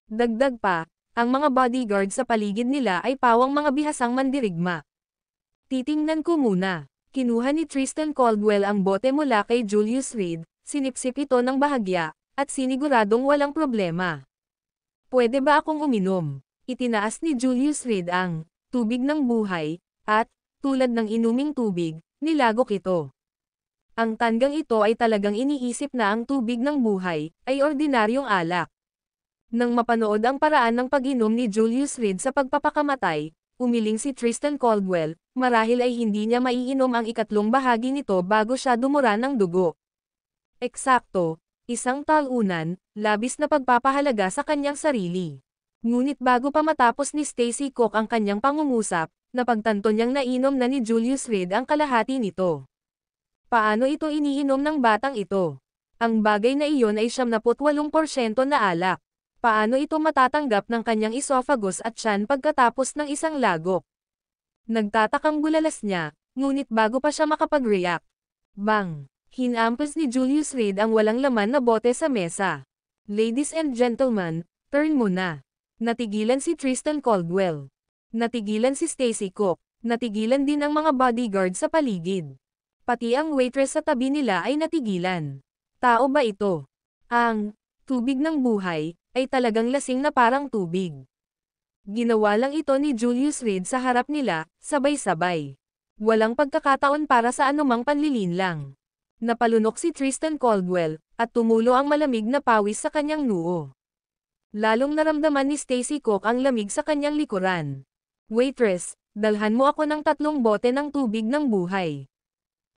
Dagdag pa, ang mga bodyguard sa paligid nila ay pawang mga bihasang mandirigma. Titingnan ko muna. Kinuha ni Tristan Caldwell ang bote mula kay Julius Reed, sinipsip ito ng bahagya, at siniguradong walang problema. Pwede ba akong uminom? Itinaas ni Julius Reed ang tubig ng buhay, at, tulad ng inuming tubig, nilagok ito. Ang tanggang ito ay talagang iniisip na ang tubig ng buhay, ay ordinaryong alak. Nang mapanood ang paraan ng pag-inom ni Julius Reed sa pagpapakamatay, umiling si Tristan Caldwell, marahil ay hindi niya maiinom ang ikatlong bahagi nito bago siya dumura ng dugo. Eksakto, isang talunan, labis na pagpapahalaga sa kanyang sarili. Ngunit bago pa matapos ni Stacy Cook ang kanyang pangungusap, napagtanto niyang nainom na ni Julius Reed ang kalahati nito. Paano ito iniinom ng batang ito? Ang bagay na iyon ay 78% na alak. Paano ito matatanggap ng kanyang esophagus at tiyan pagkatapos ng isang lagok? Nagtatakang bulalas niya, ngunit bago pa siya makapag-react. Bang! Hinampas ni Julius Reed ang walang laman na bote sa mesa. Ladies and gentlemen, turn mo na. Natigilan si Tristan Caldwell. Natigilan si Stacy Cook. Natigilan din ang mga bodyguard sa paligid. Pati ang waitress sa tabi nila ay natigilan. Tao ba ito? Ang tubig ng buhay ay talagang lasing na parang tubig. Ginawa lang ito ni Julius Reed sa harap nila, sabay-sabay. Walang pagkakataon para sa anumang panlilinlang. Napalunok si Tristan Caldwell, at tumulo ang malamig na pawis sa kanyang noo. Lalong naramdaman ni Stacy Cook ang lamig sa kanyang likuran. Waitress, dalhan mo ako ng 3 bote ng tubig ng buhay.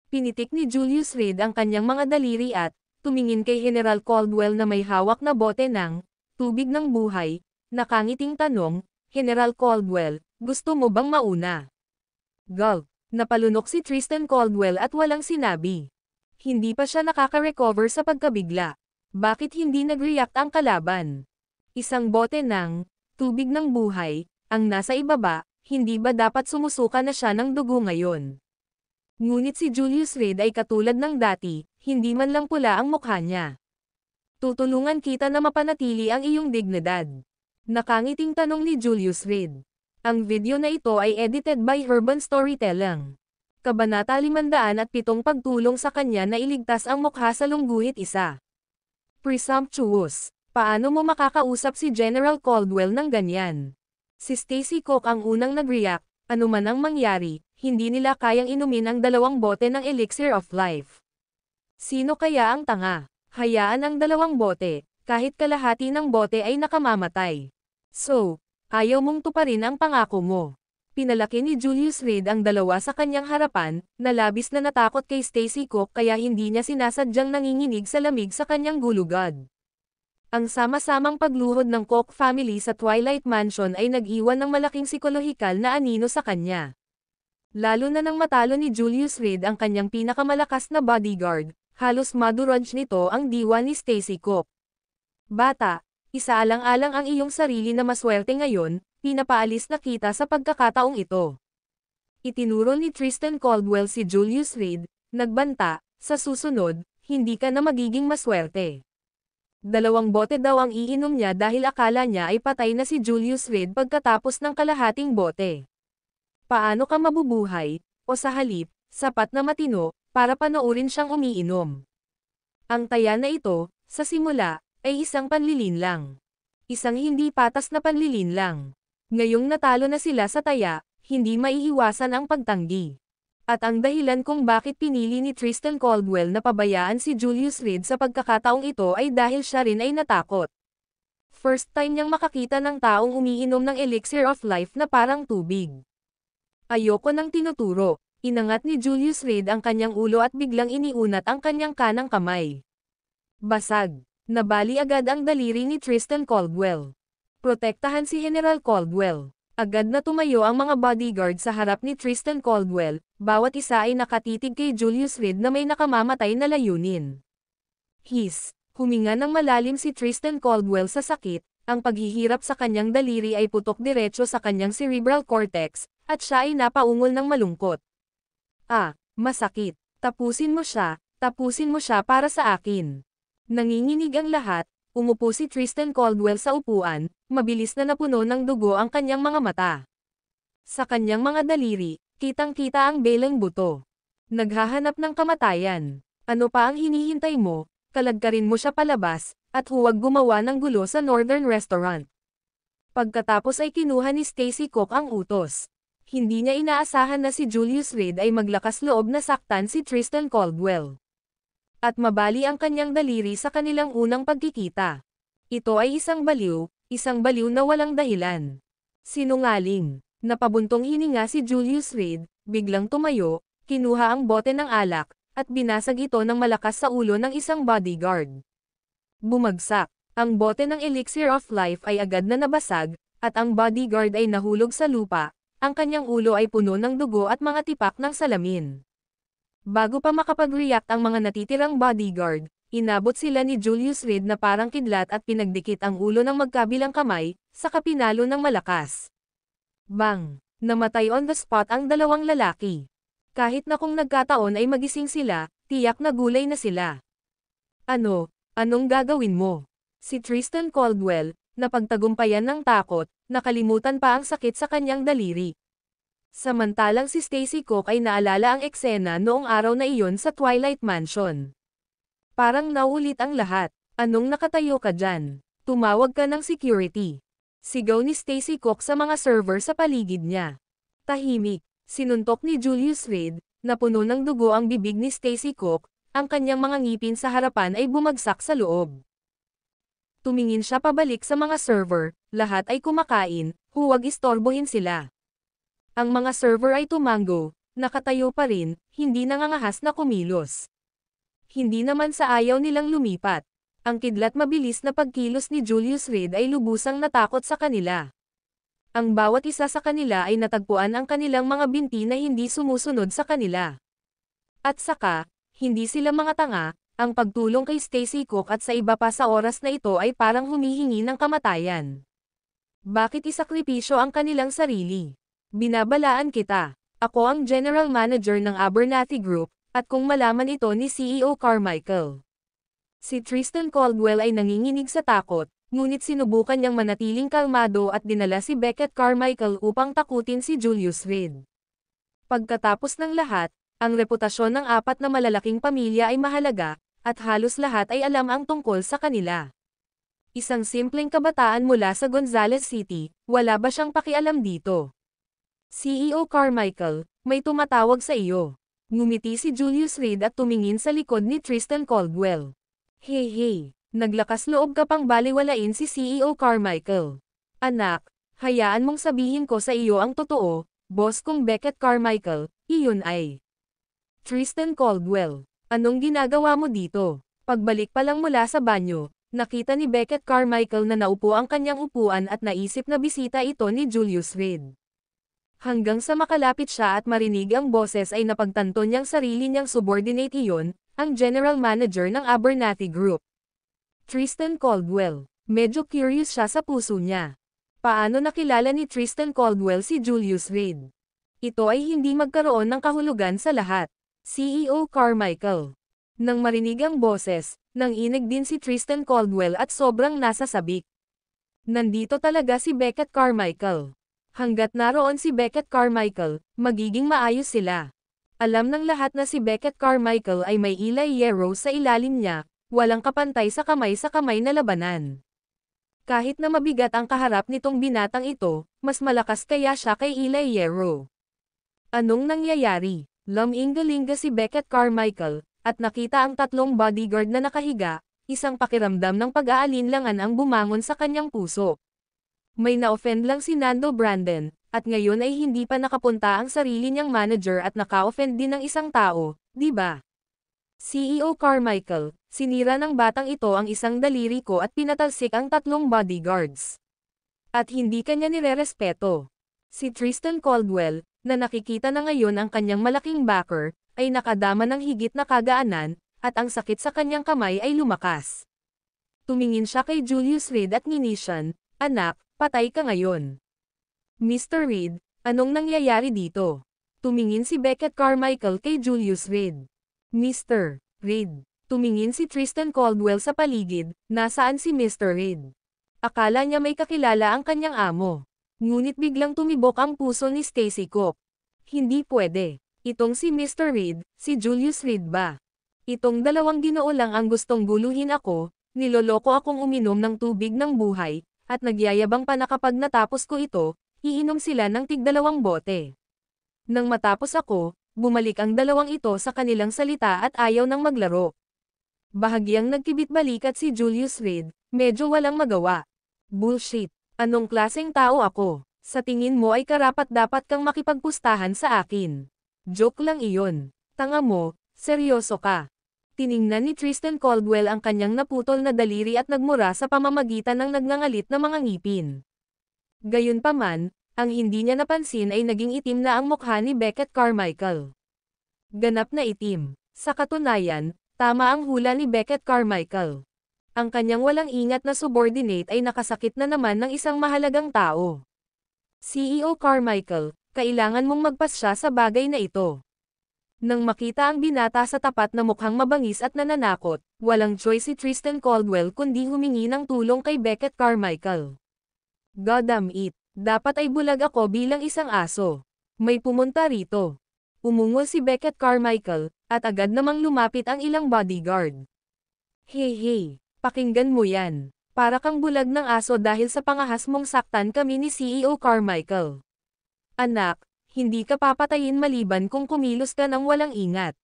Pinitik ni Julius Reed ang kanyang mga daliri at, tumingin kay General Caldwell na may hawak na bote ng tubig ng buhay, nakangiting tanong, General Caldwell, gusto mo bang mauna? Gulp, napalunok si Tristan Caldwell at walang sinabi. Hindi pa siya nakaka-recover sa pagkabigla. Bakit hindi nag-react ang kalaban? Isang bote ng tubig ng buhay, ang nasa ibaba, hindi ba dapat sumusuka na siya ng dugo ngayon? Ngunit si Julius Reed ay katulad ng dati, hindi man lang pula ang mukha niya. Tutulungan kita na mapanatili ang iyong dignidad. Nakangiting tanong ni Julius Reed. Ang video na ito ay edited by Urban Storytelling. Kabanata 507 Pagtulong sa kanya na iligtas ang mukha sa lungguhit isa. Presumptuous. Paano mo makakausap si General Caldwell ng ganyan? Si Stacy Cook ang unang nag-react, anuman ang mangyari, hindi nila kayang inumin ang 2 bote ng Elixir of Life. Sino kaya ang tanga? Hayaan ang 2 bote, kahit kalahati ng bote ay nakamamatay. So, ayaw mong tuparin ang pangako mo. Pinalaki ni Julius Reed ang 2 sa kanyang harapan, na labis na natakot kay Stacy Cook kaya hindi niya sinasadyang nanginginig sa lamig sa kanyang gulugad. Ang sama-samang pagluhod ng Cook family sa Twilight Mansion ay nag-iwan ng malaking psikolohikal na anino sa kanya. Lalo na nang matalo ni Julius Reed ang kanyang pinakamalakas na bodyguard, halos madurage nito ang diwa ni Stacy Cook. Bata, isaalang-alang ang iyong sarili na maswerte ngayon, pinapaalis na kita sa pagkakataong ito. Itinuro ni Tristan Caldwell si Julius Reed, nagbanta, sa susunod, hindi ka na magiging maswerte. 2 bote daw ang iinom niya dahil akala niya ay patay na si Julius Reed pagkatapos ng kalahating bote. Paano ka mabubuhay, o sa halip, sapat na matino, para panoorin siyang umiinom? Ang taya na ito, sa simula, ay isang panlilin lang. Isang hindi patas na panlilin lang. Ngayong natalo na sila sa taya, hindi maiiwasan ang pagtanggi. At ang dahilan kung bakit pinili ni Tristan Caldwell na pabayaan si Julius Reed sa pagkakataong ito ay dahil siya rin ay natakot. First time niyang makakita ng taong umiinom ng Elixir of Life na parang tubig. Ayoko nang tinuturo, inangat ni Julius Reed ang kanyang ulo at biglang iniunat ang kanyang kanang kamay. Basag. Nabali agad ang daliri ni Tristan Caldwell. Protektahan si General Caldwell. Agad na tumayo ang mga bodyguard sa harap ni Tristan Caldwell, bawat isa ay nakatitig kay Julius Reed na may nakamamatay na layunin. Huminga ng malalim si Tristan Caldwell sa sakit, ang paghihirap sa kanyang daliri ay putok diretso sa kanyang cerebral cortex, at siya ay napaungol ng malungkot. Masakit. Tapusin mo siya para sa akin. Nanginginig ang lahat, umupo si Tristan Caldwell sa upuan, mabilis na napuno ng dugo ang kanyang mga mata. Sa kanyang mga daliri, kitang-kita ang belang buto. Naghahanap ng kamatayan. Ano pa ang hinihintay mo? Kalagkarin mo siya palabas, at huwag gumawa ng gulo sa Northern Restaurant. Pagkatapos ay kinuha ni Stacy Cook ang utos. Hindi niya inaasahan na si Julius Reed ay maglakas loob na saktan si Tristan Caldwell. At mabali ang kanyang daliri sa kanilang unang pagkikita. Ito ay isang baliw na walang dahilan. Sinungaling. Napabuntong hininga si Julius Reed, biglang tumayo, kinuha ang bote ng alak, at binasag ito ng malakas sa ulo ng isang bodyguard. Bumagsak. Ang bote ng Elixir of Life ay agad na nabasag, at ang bodyguard ay nahulog sa lupa, ang kanyang ulo ay puno ng dugo at mga tipak ng salamin. Bago pa makapag-react ang mga natitirang bodyguard, inabot sila ni Julius Reed na parang kidlat at pinagdikit ang ulo ng magkabilang kamay, saka pinalo ng malakas. Bang! Namatay on the spot ang 2 lalaki. Kahit na kung nagkataon ay magising sila, tiyak na gulay na sila. Anong gagawin mo? Si Tristan Caldwell, napagtagumpayan ng takot, nakalimutan pa ang sakit sa kanyang daliri. Samantalang si Stacy Cook ay naalala ang eksena noong araw na iyon sa Twilight Mansion. Parang naulit ang lahat. Anong nakatayo ka dyan? Tumawag ka ng security. Sigaw ni Stacy Cook sa mga server sa paligid niya. Tahimik. Sinuntok ni Julius Reed, na puno ng dugo ang bibig ni Stacy Cook, ang kanyang mga ngipin sa harapan ay bumagsak sa loob. Tumingin siya pabalik sa mga server, lahat ay kumakain, huwag istorbohin sila. Ang mga server ay tumango, nakatayo pa rin, hindi nangangahas na kumilos. Hindi naman sa ayaw nilang lumipat. Ang kidlat mabilis na pagkilos ni Julius Reed ay lubusang natakot sa kanila. Ang bawat isa sa kanila ay natagpuan ang kanilang mga binti na hindi sumusunod sa kanila. At saka, hindi sila mga tanga, ang pagtulong kay Stacy Cook at sa iba pa sa oras na ito ay parang humihingi ng kamatayan. Bakit isakripisyo ang kanilang sarili? Binabalaan kita. Ako ang General Manager ng Abernathy Group, at kung malaman ito ni CEO Carmichael. Si Tristan Caldwell ay nanginginig sa takot, ngunit sinubukan niyang manatiling kalmado at dinala si Beckett Carmichael upang takutin si Julius Reed. Pagkatapos ng lahat, ang reputasyon ng apat na malalaking pamilya ay mahalaga, at halos lahat ay alam ang tungkol sa kanila. Isang simpleng kabataan mula sa Gonzales City, wala ba siyang pakialam dito? CEO Carmichael, may tumatawag sa iyo. Ngumiti si Julius Reed at tumingin sa likod ni Tristan Caldwell. Hey, naglakas loob ka pang baliwalain si CEO Carmichael. Anak, hayaan mong sabihin ko sa iyo ang totoo, boss kong Beckett Carmichael, iyon ay Tristan Caldwell. Anong ginagawa mo dito? Pagbalik pa lang mula sa banyo, nakita ni Beckett Carmichael na naupo ang kanyang upuan at naisip na bisita ito ni Julius Reed. Hanggang sa makalapit siya at marinig ang boses ay napagtanto niyang sarili niyang subordinate iyon, ang general manager ng Abernathy Group. Tristan Caldwell. Medyo curious siya sa puso niya. Paano nakilala ni Tristan Caldwell si Julius Reed? Ito ay hindi magkaroon ng kahulugan sa lahat. CEO Carmichael. Nang marinig ang boses, nanginig din si Tristan Caldwell at sobrang nasasabik. Nandito talaga si Beckett Carmichael. Hanggat naroon si Beckett Carmichael, magiging maayos sila. Alam ng lahat na si Beckett Carmichael ay may Eli Hierro sa ilalim niya, walang kapantay sa kamay na labanan. Kahit na mabigat ang kaharap nitong binatang ito, mas malakas kaya siya kay Eli Hierro. Anong nangyayari? Lumingalinga si Beckett Carmichael, at nakita ang tatlong bodyguard na nakahiga, isang pakiramdam ng pag-aalinlangan ang bumangon sa kanyang puso. May na-offend lang si Nando Brandon, at ngayon ay hindi pa nakapunta ang sarili niyang manager at naka-offend din ng isang tao, di ba? CEO Carmichael, sinira ng batang ito ang isang daliri ko at pinatalsik ang tatlong bodyguards. At hindi kanya nirerespeto. Si Tristan Caldwell, na nakikita na ngayon ang kanyang malaking backer, ay nakadama ng higit na kagaanan, at ang sakit sa kanyang kamay ay lumakas. Tumingin siya kay Julius Reed at nginisyan, anak, patay ka ngayon. Mr. Reed, anong nangyayari dito? Tumingin si Beckett Carmichael kay Julius Reed. Mr. Reed. Tumingin si Tristan Caldwell sa paligid, nasaan si Mr. Reed? Akala niya may kakilala ang kanyang amo. Ngunit biglang tumibok ang puso ni Stacy Cook. Hindi pwede. Itong si Mr. Reed, si Julius Reed ba? Itong dalawang ginoo lang ang gustong guluhin ako, niloloko akong uminom ng tubig ng buhay, at nagyayabang pa na kapag natapos ko ito, iinom sila ng tig-2 bote. Nang matapos ako, bumalik ang dalawang ito sa kanilang salita at ayaw nang maglaro. Bahagyang nagkibit-balikat si Julius Reed, medyo walang magawa. Bullshit. Anong klaseng tao ako? Sa tingin mo ay karapat-dapat kang makipagpustahan sa akin. Joke lang iyon. Tanga mo, seryoso ka. Tiningnan ni Tristan Caldwell ang kanyang naputol na daliri at nagmura sa pamamagitan ng nagngangalit na mga ngipin. Gayunpaman, ang hindi niya napansin ay naging itim na ang mukha ni Beckett Carmichael. Ganap na itim. Sa katunayan, tama ang hula ni Beckett Carmichael. Ang kanyang walang ingat na subordinate ay nakasakit na naman ng isang mahalagang tao. CEO Carmichael, kailangan mong magpasya sa bagay na ito. Nang makita ang binata sa tapat na mukhang mabangis at nananakot, walang choice si Tristan Caldwell kundi humingi ng tulong kay Beckett Carmichael. Goddamn it, dapat ay bulag ako bilang isang aso. May pumunta rito. Umungol si Beckett Carmichael, at agad namang lumapit ang ilang bodyguard. Hey. Pakinggan mo yan. Para kang bulag ng aso dahil sa pangahas mong saktan kami ni CEO Carmichael. Anak, hindi ka papatayin maliban kung kumilos ka ng walang ingat.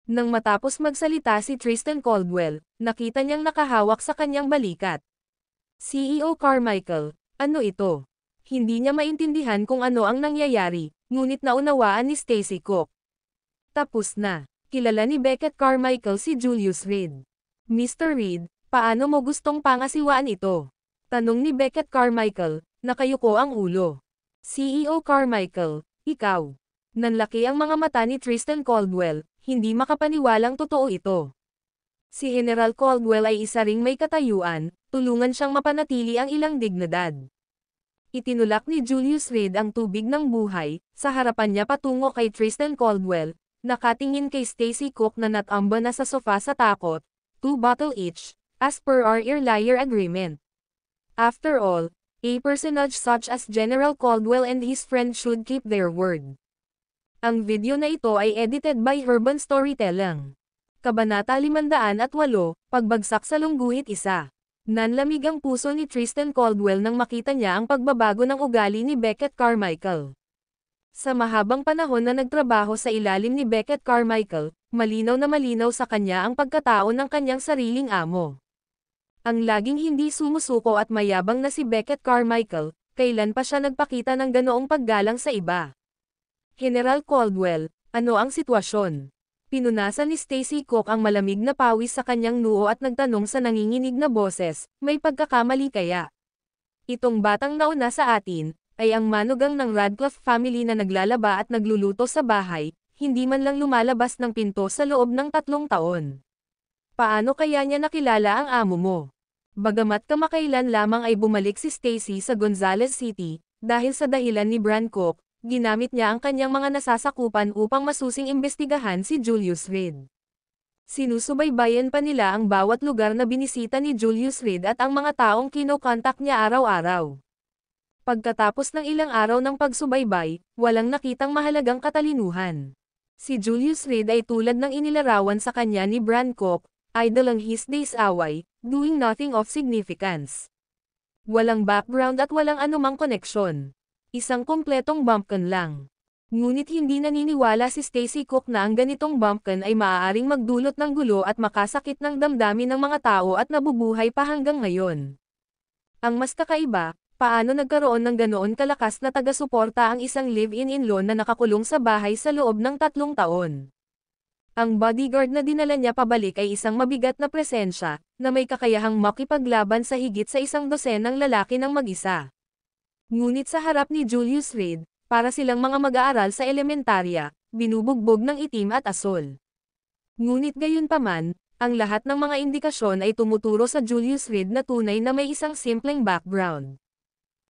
Nang matapos magsalita si Tristan Caldwell, nakita niyang nakahawak sa kanyang balikat. CEO Carmichael, ano ito? Hindi niya maintindihan kung ano ang nangyayari, ngunit naunawaan ni Stacy Cook. Tapos na. Kilala ni Beckett Carmichael si Julius Reed. Mr. Reed, paano mo gustong pangasiwaan ito? Tanong ni Beckett Carmichael, nakayuko ang ulo. CEO Carmichael, ikaw. Nanlaki ang mga mata ni Tristan Caldwell, hindi makapaniwalang totoo ito. Si General Caldwell ay isa ring may katayuan, tulungan siyang mapanatili ang ilang dignidad. Itinulak ni Julius Reed ang tubig ng buhay, sa harapan niya patungo kay Tristan Caldwell, nakatingin kay Stacy Cook na natamba na sa sofa sa takot, 2 bottle each, as per our earlier agreement. After all, a personage such as General Caldwell and his friend should keep their word. Ang video na ito ay edited by Urban Storytelling. Kabanata 508, Pagbagsak sa Lungguhit 1. Nanlamig ang puso ni Tristan Caldwell nang makita niya ang pagbabago ng ugali ni Beckett Carmichael. Sa mahabang panahon na nagtrabaho sa ilalim ni Beckett Carmichael, malinaw na malinaw sa kanya ang pagkatao ng kanyang sariling amo. Ang laging hindi sumusuko at mayabang na si Beckett Carmichael, kailan pa siya nagpakita ng ganoong paggalang sa iba? General Caldwell, ano ang sitwasyon? Pinunasan ni Stacy Cook ang malamig na pawis sa kanyang noo at nagtanong sa nanginginig na boses, may pagkakamali kaya? Itong batang nauna sa atin, ay ang manugang ng Radcliffe family na naglalaba at nagluluto sa bahay, hindi man lang lumalabas ng pinto sa loob ng 3 taon. Paano kaya niya nakilala ang amo mo? Bagamat kamakailan lamang ay bumalik si Stacy sa Gonzales City, dahil sa dahilan ni Bran Cook, ginamit niya ang kanyang mga nasasakupan upang masusing imbestigahan si Julius Reed. Sinusubaybayan pa nila ang bawat lugar na binisita ni Julius Reed at ang mga taong kinokontak niya araw-araw. Pagkatapos ng ilang araw ng pagsubaybay, walang nakitang mahalagang katalinuhan. Si Julius Reed ay tulad ng inilarawan sa kanya ni Bran Cook, idle ang his days away, doing nothing of significance. Walang background at walang anumang koneksyon. Isang kumpletong bumpkin lang. Ngunit hindi naniniwala si Stacy Cook na ang ganitong bumpkin ay maaaring magdulot ng gulo at makasakit ng damdamin ng mga tao at nabubuhay pa hanggang ngayon. Ang mas kakaiba, paano nagkaroon ng ganoon kalakas na taga-suporta ang isang live-in-in-law na nakakulong sa bahay sa loob ng 3 taon? Ang bodyguard na dinala niya pabalik ay isang mabigat na presensya, na may kakayahang makipaglaban sa higit sa 100 lalaki ng mag-isa. Ngunit sa harap ni Julius Reed, para silang mga mag-aaral sa elementarya, binubugbog ng itim at asul. Ngunit gayunpaman, ang lahat ng mga indikasyon ay tumuturo sa Julius Reed na tunay na may isang simpleng background.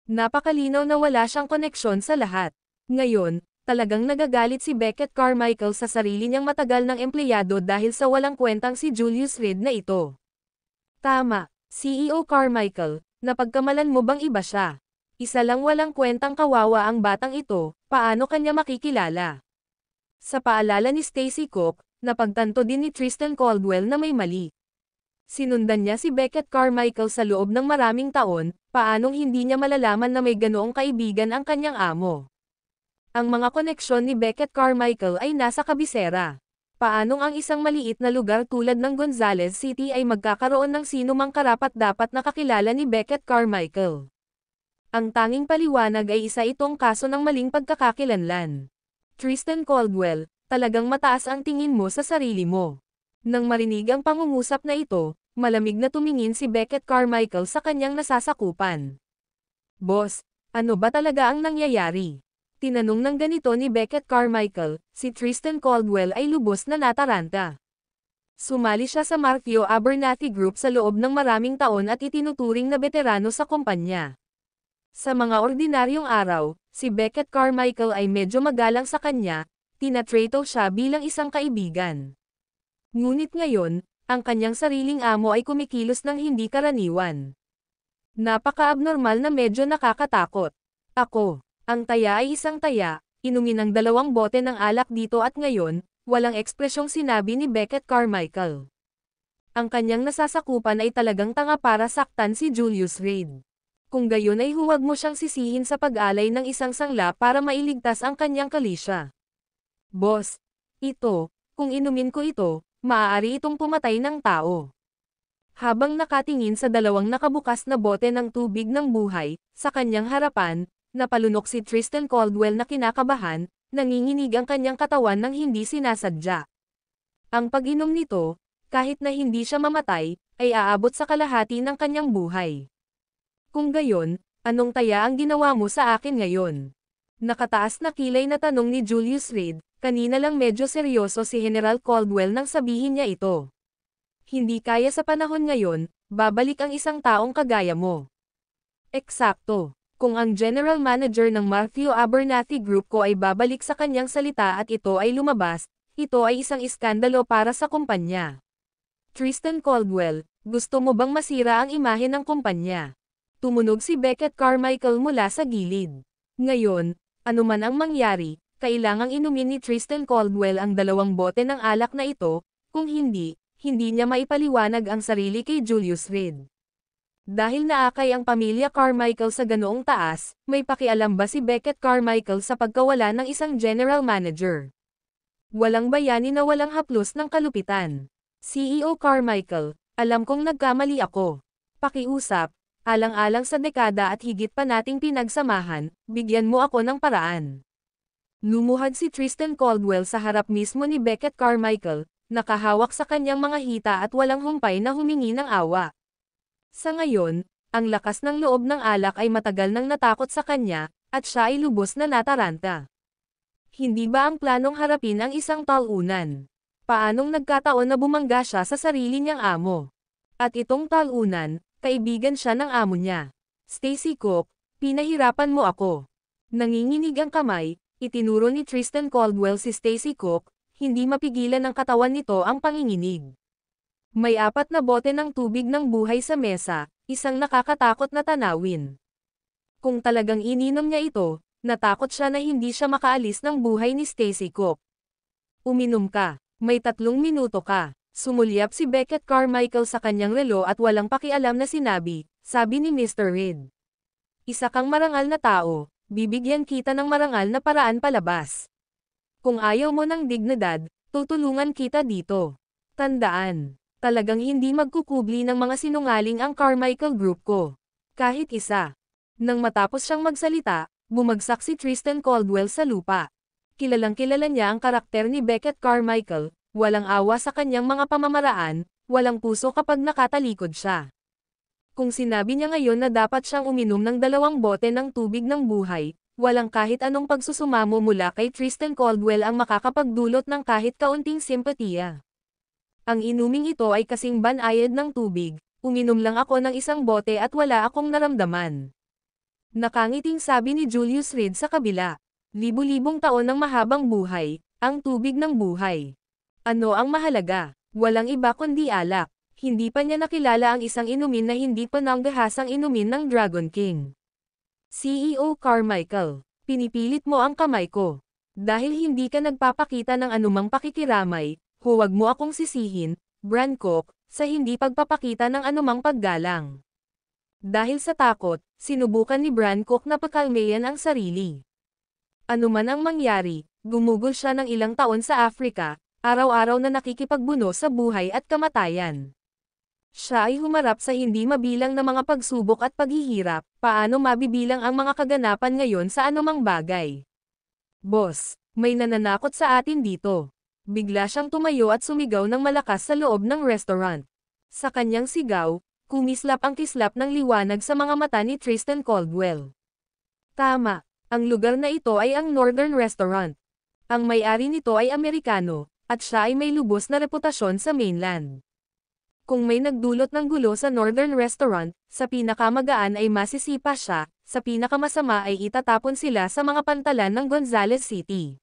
Napakalinaw na wala siyang koneksyon sa lahat. Ngayon, talagang nagagalit si Beckett Carmichael sa sarili niyang matagal ng empleyado dahil sa walang kwentang si Julius Reed na ito. Tama, CEO Carmichael, napagkamalan mo bang iba siya? Isa lang walang kwentang kawawa ang batang ito, paano kanya makikilala? Sa paalala ni Stacy Cook, napagtanto din ni Tristan Caldwell na may mali. Sinundan niya si Beckett Carmichael sa loob ng maraming taon, paanong hindi niya malalaman na may ganoong kaibigan ang kanyang amo? Ang mga koneksyon ni Beckett Carmichael ay nasa kabisera. Paanong ang isang maliit na lugar tulad ng Gonzales City ay magkakaroon ng sinumang karapat-dapat na kakilala ni Beckett Carmichael? Ang tanging paliwanag ay isa itong kaso ng maling pagkakakilanlan. Tristan Caldwell, talagang mataas ang tingin mo sa sarili mo. Nang marinig ang pangungusap na ito, malamig na tumingin si Beckett Carmichael sa kanyang nasasakupan. Boss, ano ba talaga ang nangyayari? Tinanong ng ganito ni Beckett Carmichael, si Tristan Caldwell ay lubos na nataranta. Sumali siya sa Matthew Abernathy Group sa loob ng maraming taon at itinuturing na veterano sa kumpanya. Sa mga ordinaryong araw, si Beckett Carmichael ay medyo magalang sa kanya, tinatrato siya bilang isang kaibigan. Ngunit ngayon, ang kanyang sariling amo ay kumikilos ng hindi karaniwan. Napaka-abnormal na medyo nakakatakot. Ako, ang taya ay isang taya, inumin ang 2 bote ng alak dito at ngayon, walang ekspresyong sinabi ni Beckett Carmichael. Ang kanyang nasasakupan ay talagang tanga para saktan si Julius Reed. Kung gayon ay huwag mo siyang sisihin sa pag-alay ng isang sangla para mailigtas ang kanyang kalisya. Boss, kung inumin ko ito, maaari itong pumatay ng tao. Habang nakatingin sa 2 nakabukas na bote ng tubig ng buhay, sa kanyang harapan, napalunok si Tristan Caldwell na kinakabahan, nanginginig ang kanyang katawan ng hindi sinasadya. Ang pag-inom nito, kahit na hindi siya mamatay, ay aabot sa kalahati ng kanyang buhay. Kung gayon, anong taya ang ginawa mo sa akin ngayon? Nakataas na kilay na tanong ni Julius Reed, kanina lang medyo seryoso si General Caldwell nang sabihin niya ito. Hindi kaya sa panahon ngayon, babalik ang isang taong kagaya mo. Eksakto. Kung ang General Manager ng Matthew Abernathy Group ko ay babalik sa kanyang salita at ito ay lumabas, ito ay isang iskandalo para sa kumpanya. Tristan Caldwell, gusto mo bang masira ang imahe ng kumpanya? Tumunog si Beckett Carmichael mula sa gilid. Ngayon, anuman ang mangyari, kailangang inumin ni Tristan Caldwell ang 2 bote ng alak na ito, kung hindi, hindi niya maipaliwanag ang sarili kay Julius Reed. Dahil naakay ang pamilya Carmichael sa ganoong taas, may pakialam ba si Beckett Carmichael sa pagkawala ng isang general manager? Walang bayani na walang haplos ng kalupitan. CEO Carmichael, alam kong nagkamali ako. Pakiusap, alang-alang sa dekada at higit pa nating pinagsamahan, bigyan mo ako ng paraan. Lumuhad si Tristan Caldwell sa harap mismo ni Beckett Carmichael, nakahawak sa kanyang mga hita at walang humpay na humingi ng awa. Sa ngayon, ang lakas ng loob ng alak ay matagal nang natakot sa kanya, at siya ay lubos na nataranta. Hindi ba ang planong harapin ang isang talunan? Paanong nagkataon na bumangga siya sa sarili niyang amo? At itong talunan, kaibigan siya ng amo niya. Stacy Cook, pinahirapan mo ako. Nanginginig ang kamay, itinuro ni Tristan Caldwell si Stacy Cook, hindi mapigilan ng katawan nito ang panginginig. May 4 na bote ng tubig ng buhay sa mesa, isang nakakatakot na tanawin. Kung talagang ininom niya ito, natakot siya na hindi siya makaalis ng buhay ni Stacy Cook. Uminom ka, may 3 minuto ka. Sumulyap si Beckett Carmichael sa kanyang relo at walang pakialam na sinabi, sabi ni Mr. Reed. Isa kang marangal na tao, bibigyan kita ng marangal na paraan palabas. Kung ayaw mo ng dignidad, tutulungan kita dito. Tandaan, talagang hindi magkukubli ng mga sinungaling ang Carmichael Group ko. Kahit isa. Nang matapos siyang magsalita, bumagsak si Tristan Caldwell sa lupa. Kilalang-kilala niya ang karakter ni Beckett Carmichael. Walang awa sa kanyang mga pamamaraan, walang puso kapag nakatalikod siya. Kung sinabi niya ngayon na dapat siyang uminom ng 2 bote ng tubig ng buhay, walang kahit anong pagsusumamo mula kay Tristan Caldwell ang makakapagdulot ng kahit kaunting simpatiya. Ang inuming ito ay kasing banayad ng tubig, uminom lang ako ng 1 bote at wala akong naramdaman. Nakangiting sabi ni Julius Reed sa kabila. Libu-libong taon ng mahabang buhay, ang tubig ng buhay. Ano ang mahalaga? Walang iba kundi alak. Hindi pa niya nakilala ang isang inumin na hindi pa nanggahasang inumin ng Dragon King. CEO Carmichael, pinipilit mo ang kamay ko. Dahil hindi ka nagpapakita ng anumang pakikiramay, huwag mo akong sisihin, Brancock, sa hindi pagpapakita ng anumang paggalang. Dahil sa takot, sinubukan ni Brancock na pakalmayan ang sarili. Anuman ang mangyari, gumugol siya ng ilang taon sa Africa, araw-araw na nakikipagbuno sa buhay at kamatayan. Siya ay humarap sa hindi mabilang na mga pagsubok at paghihirap, paano mabibilang ang mga kaganapan ngayon sa anumang bagay. Boss, may nananakot sa atin dito. Bigla siyang tumayo at sumigaw ng malakas sa loob ng restaurant. Sa kanyang sigaw, kumislap ang kislap ng liwanag sa mga mata ni Tristan Caldwell. Tama, ang lugar na ito ay ang Northern Restaurant. Ang may-ari nito ay Amerikano, at siya ay may lubos na reputasyon sa mainland. Kung may nagdulot ng gulo sa Northern Restaurant, sa pinakamagaan ay masisipa siya, sa pinakamasama ay itatapon sila sa mga pantalan ng Gonzales City.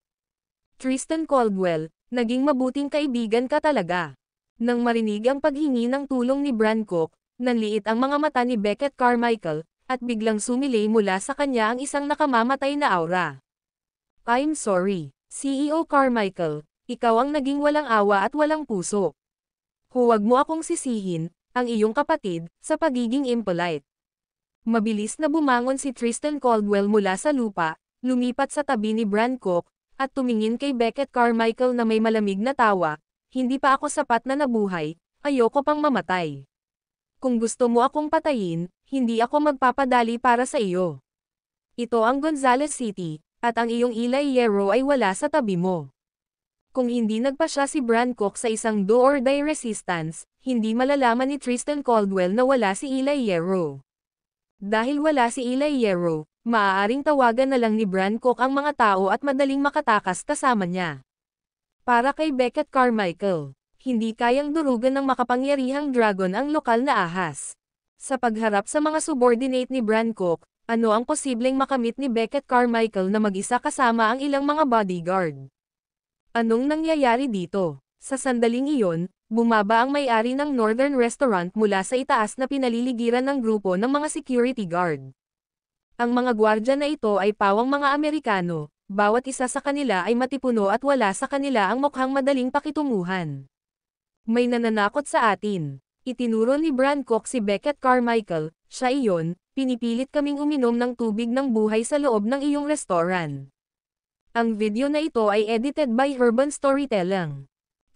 Tristan Caldwell, naging mabuting kaibigan ka talaga. Nang marinig ang paghingi ng tulong ni Brancock, nanliit ang mga mata ni Beckett Carmichael, at biglang sumilay mula sa kanya ang isang nakamamatay na aura. I'm sorry, CEO Carmichael. Ikaw ang naging walang awa at walang puso. Huwag mo akong sisihin, ang iyong kapatid, sa pagiging impolite. Mabilis na bumangon si Tristan Caldwell mula sa lupa, lumipat sa tabi ni Brancock, at tumingin kay Beckett Carmichael na may malamig na tawa. Hindi pa ako sapat na nabuhay, ayoko pang mamatay. Kung gusto mo akong patayin, hindi ako magpapadali para sa iyo. Ito ang Gonzales City, at ang iyong Eli Hierro ay wala sa tabi mo. Kung hindi nagpasya si Brancock sa isang do-or-die resistance, hindi malalaman ni Tristan Caldwell na wala si Eli Hierro. Dahil wala si Eli Hierro, maaaring tawagan na lang ni Brancock ang mga tao at madaling makatakas kasama niya. Para kay Beckett Carmichael, hindi kayang durugan ng makapangyarihang dragon ang lokal na ahas. Sa pagharap sa mga subordinate ni Brancock, ano ang posibleng makamit ni Beckett Carmichael na mag-isa kasama ang ilang mga bodyguard? Anong nangyayari dito? Sa sandaling iyon, Bumaba ang may-ari ng Northern Restaurant mula sa itaas na pinaliligiran ng grupo ng mga security guard. Ang mga gwardya na ito ay pawang mga Amerikano, bawat isa sa kanila ay matipuno at wala sa kanila ang mukhang madaling pakitunguhan. May nananakot sa atin. Itinuro ni Brancock si Beckett Carmichael, siya iyon, pinipilit kaming uminom ng tubig ng buhay sa loob ng iyong restaurant. Ang video na ito ay edited by Urban Storytelling.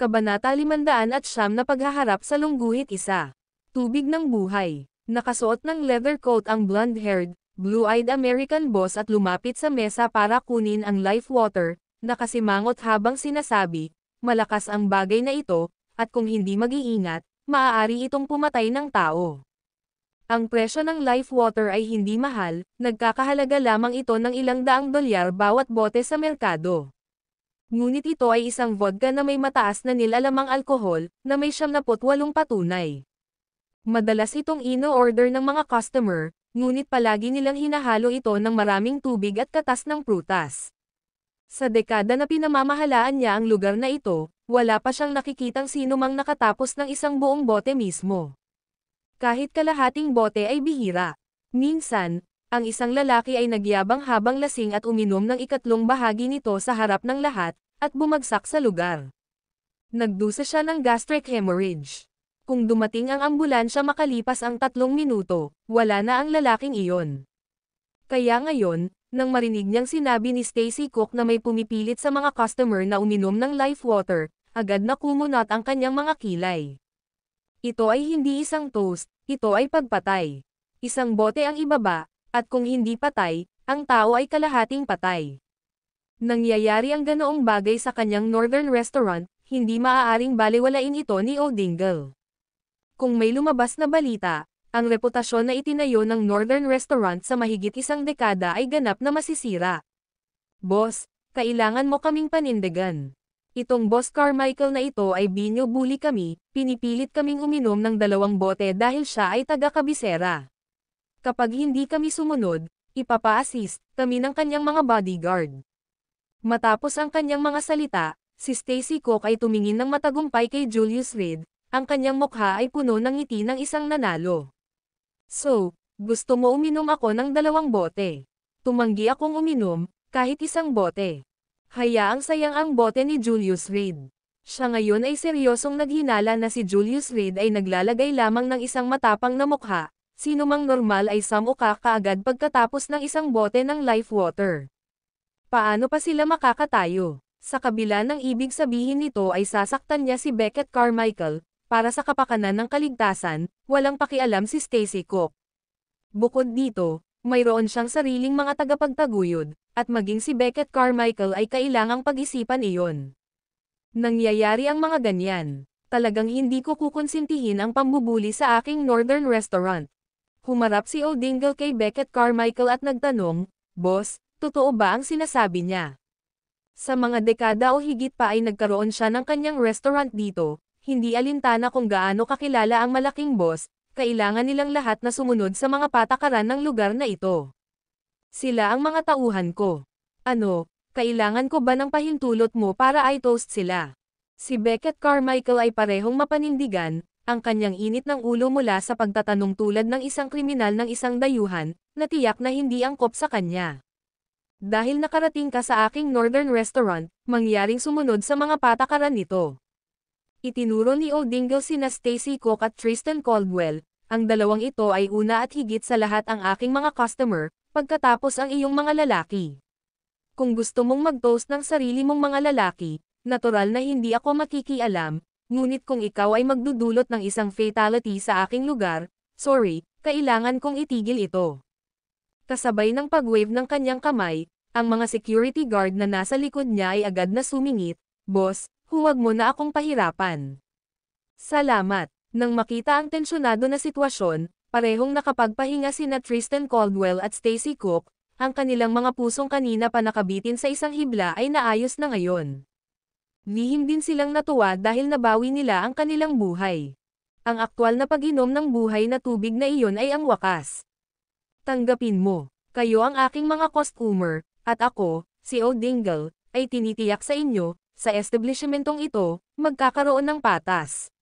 Kabanata 509 na paghaharap sa lungguhit isa. Tubig ng buhay. Nakasuot ng leather coat ang blonde-haired, blue-eyed American boss at lumapit sa mesa para kunin ang life water, nakasimangot habang sinasabi, malakas ang bagay na ito, at kung hindi mag-iingat, maaari itong pumatay ng tao. Ang presyo ng life water ay hindi mahal, nagkakahalaga lamang ito ng ilang daang dolyar bawat bote sa merkado. Ngunit ito ay isang vodka na may mataas na nilalamang alkohol, na may 78 patunay. Madalas itong ino-order ng mga customer, ngunit palagi nilang hinahalo ito ng maraming tubig at katas ng prutas. Sa dekada na pinamamahalaan niya ang lugar na ito, wala pa siyang nakikitang sinumang nakatapos ng isang buong bote mismo. Kahit kalahating bote ay bihira. Minsan, ang isang lalaki ay nagyabang habang lasing at uminom ng ikatlong bahagi nito sa harap ng lahat, at bumagsak sa lugar. Nagdusa siya ng gastric hemorrhage. Kung dumating ang ambulansya makalipas ang 3 minuto, wala na ang lalaking iyon. Kaya ngayon, nang marinig niyang sinabi ni Stacy Cook na may pumipilit sa mga customer na uminom ng life water, agad na kumunat ang kanyang mga kilay. Ito ay hindi isang toast, ito ay pagpatay. Isang bote ang ibaba, at kung hindi patay, ang tao ay kalahating patay. Nangyayari ang ganoong bagay sa kanyang Northern Restaurant, hindi maaaring balewalain ito ni O'Dingle. Kung may lumabas na balita, ang reputasyon na itinayo ng Northern Restaurant sa mahigit isang dekada ay ganap na masisira. Boss, kailangan mo kaming panindigan. Itong Boss Carmichael na ito ay binyo-bully kami, pinipilit kaming uminom ng 2 bote dahil siya ay taga-kabisera. Kapag hindi kami sumunod, ipapa-assist kami ng kanyang mga bodyguard. Matapos ang kanyang mga salita, si Stacy Cook ay tumingin ng matagumpay kay Julius Reed, ang kanyang mukha ay puno ng ngiti ng isang nanalo. So, gusto mo uminom ako ng 2 bote? Tumanggi akong uminom, kahit 1 bote. Hayaang sayang ang bote ni Julius Reed. Siya ngayon ay seryosong naghinala na si Julius Reed ay naglalagay lamang ng isang matapang na mukha, sino mang normal ay samuka kaagad pagkatapos ng 1 bote ng life water. Paano pa sila makakatayo? Sa kabila ng ibig sabihin nito ay sasaktan niya si Beckett Carmichael, para sa kapakanan ng kaligtasan, walang pakialam si Stacy Cook. Bukod dito, mayroon siyang sariling mga tagapagtaguyod, at maging si Beckett Carmichael ay kailangang pag-isipan iyon. Nangyayari ang mga ganyan. Talagang hindi ko kukonsintihin ang pambubuli sa aking Northern Restaurant. Humarap si O'Dingle kay Beckett Carmichael at nagtanong, Boss, totoo ba ang sinasabi niya? Sa mga dekada o higit pa ay nagkaroon siya ng kanyang restaurant dito, hindi alintana kung gaano kakilala ang malaking boss, kailangan nilang lahat na sumunod sa mga patakaran ng lugar na ito. Sila ang mga tauhan ko. Ano, kailangan ko ba ng pahintulot mo para i-toast sila? Si Beckett Carmichael ay parehong mapanindigan, ang kanyang init ng ulo mula sa pagtatanong tulad ng isang kriminal ng isang dayuhan, na tiyak na hindi angkop sa kanya. Dahil nakarating ka sa aking Northern Restaurant, mangyaring sumunod sa mga patakaran nito. Itinuro ni O'Dingle sina Stacy Cook at Tristan Caldwell, ang dalawang ito ay una at higit sa lahat ang aking mga customer, pagkatapos ang iyong mga lalaki. Kung gusto mong mag-toast ng sarili mong mga lalaki, natural na hindi ako makikialam, ngunit kung ikaw ay magdudulot ng isang fatality sa aking lugar, sorry, kailangan kong itigil ito. Kasabay ng pag-wave ng kanyang kamay, ang mga security guard na nasa likod niya ay agad na sumingit, Boss, huwag mo na akong pahirapan. Salamat. Nang makita ang tensyonado na sitwasyon, parehong nakapagpahinga sina Tristan Caldwell at Stacy Cook, ang kanilang mga pusong kanina pa nakabitin sa isang hibla ay naayos na ngayon. Lihim din silang natuwa dahil nabawi nila ang kanilang buhay. Ang aktwal na pag-inom ng buhay na tubig na iyon ay ang wakas. Tanggapin mo, kayo ang aking mga customer, at ako, si O'Dingle, ay tinitiyak sa inyo, sa establishmentong ito, magkakaroon ng patas.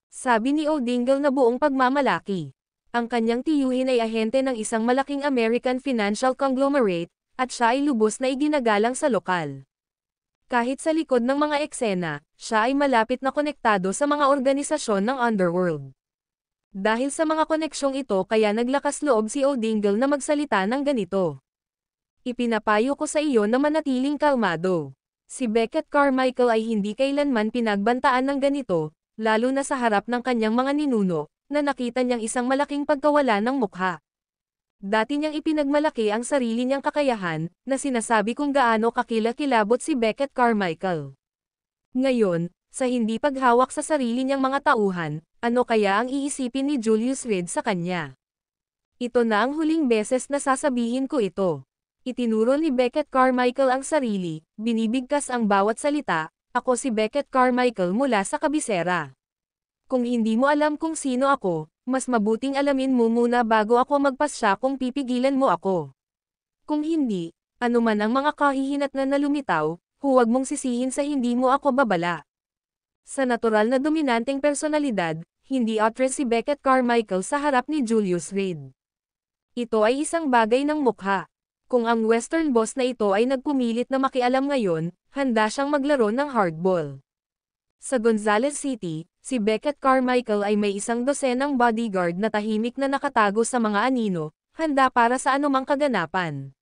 Sabi ni O'Dingle na buong pagmamalaki. Ang kanyang tiyuhin ay ahente ng isang malaking American financial conglomerate, at siya ay lubos na iginagalang sa lokal. Kahit sa likod ng mga eksena, siya ay malapit na konektado sa mga organisasyon ng underworld. Dahil sa mga koneksyong ito kaya naglakas loob si O'Dingle na magsalita ng ganito. Ipinapayo ko sa iyo na manatiling kalmado. Si Beckett Carmichael ay hindi kailanman pinagbantaan ng ganito, lalo na sa harap ng kanyang mga ninuno, na nakita niyang isang malaking pagkawala ng mukha. Dati niyang ipinagmalaki ang sarili niyang kakayahan, na sinasabi kung gaano kakilakilabot si Beckett Carmichael. Ngayon, sa hindi paghawak sa sarili niyang mga tauhan, ano kaya ang iisipin ni Julius Reed sa kanya? Ito na ang huling beses na sasabihin ko ito. Itinuro ni Beckett Carmichael ang sarili, binibigkas ang bawat salita, ako si Beckett Carmichael mula sa kabisera. Kung hindi mo alam kung sino ako, mas mabuting alamin mo muna bago ako magpasya kung pipigilan mo ako. Kung hindi, anuman ang mga kahihinatnan na lumitaw, huwag mong sisihin sa hindi mo ako babala. Sa natural na dominanteng personalidad, hindi atras si Beckett Carmichael sa harap ni Julius Reed. Ito ay isang bagay ng mukha. Kung ang Western boss na ito ay nagpumilit na makialam ngayon, handa siyang maglaro ng hardball. Sa Gonzales City, si Beckett Carmichael ay may isang dosenang bodyguard na tahimik na nakatago sa mga anino, handa para sa anumang kaganapan.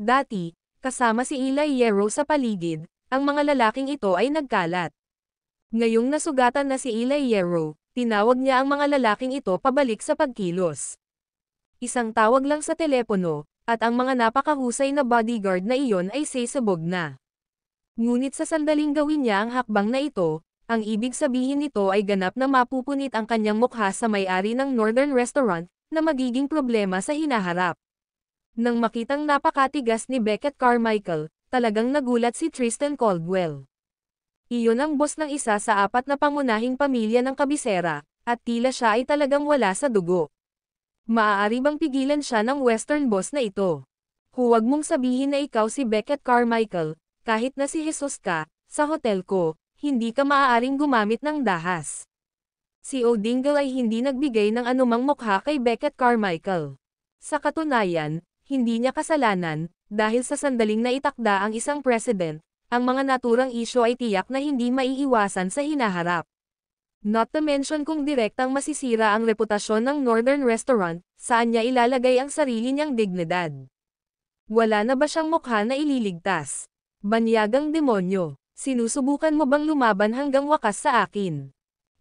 Dati, kasama si Eli Hierro sa paligid, ang mga lalaking ito ay nagkalat. Ngayong nasugatan na si Eli Hierro, tinawag niya ang mga lalaking ito pabalik sa pagkilos. Isang tawag lang sa telepono, at ang mga napakahusay na bodyguard na iyon ay sasabog na. Ngunit sa sandaling gawin niya ang hakbang na ito, ang ibig sabihin nito ay ganap na mapupunit ang kanyang mukha sa may-ari ng Northern Restaurant, na magiging problema sa hinaharap. Nang makitang napakatigas ni Beckett Carmichael, talagang nagulat si Tristan Caldwell. Iyon ang boss ng isa sa 4 na pangunahing pamilya ng kabisera, at tila siya ay talagang wala sa dugo. Maaari bang pigilan siya ng Western boss na ito? Huwag mong sabihin na ikaw si Beckett Carmichael, kahit na si Jesus ka, sa hotel ko, hindi ka maaaring gumamit ng dahas. Si O'Dingle ay hindi nagbigay ng anumang mukha kay Beckett Carmichael. Sa katunayan, hindi niya kasalanan, dahil sa sandaling naitakda ang isang president, ang mga naturang isyo ay tiyak na hindi maiiwasan sa hinaharap. Not to mention kung direktang masisira ang reputasyon ng Northern Restaurant, saan niya ilalagay ang sarili niyang dignidad. Wala na ba siyang mukha na ililigtas? Banyagang demonyo, sinusubukan mo bang lumaban hanggang wakas sa akin?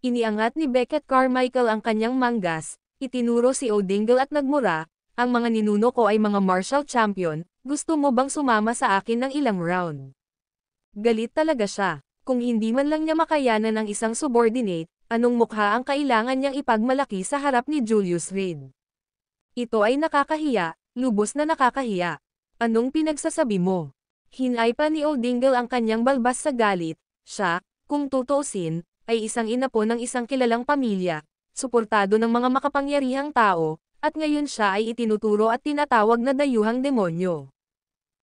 Iniangat ni Beckett Carmichael ang kanyang manggas, itinuro si O'Dingle at nagmura, ang mga ninuno ko ay mga martial champion, gusto mo bang sumama sa akin ng ilang round? Galit talaga siya. Kung hindi man lang niya makayanan ng isang subordinate, anong mukha ang kailangan niyang ipagmalaki sa harap ni Julius Reed? Ito ay nakakahiya, lubos na nakakahiya. Anong pinagsasabi mo? Hinay pa ni O'Dingle ang kanyang balbas sa galit. Siya, kung tutuusin, ay isang inapo ng isang kilalang pamilya, suportado ng mga makapangyarihang tao, at ngayon siya ay itinuturo at tinatawag na dayuhang demonyo.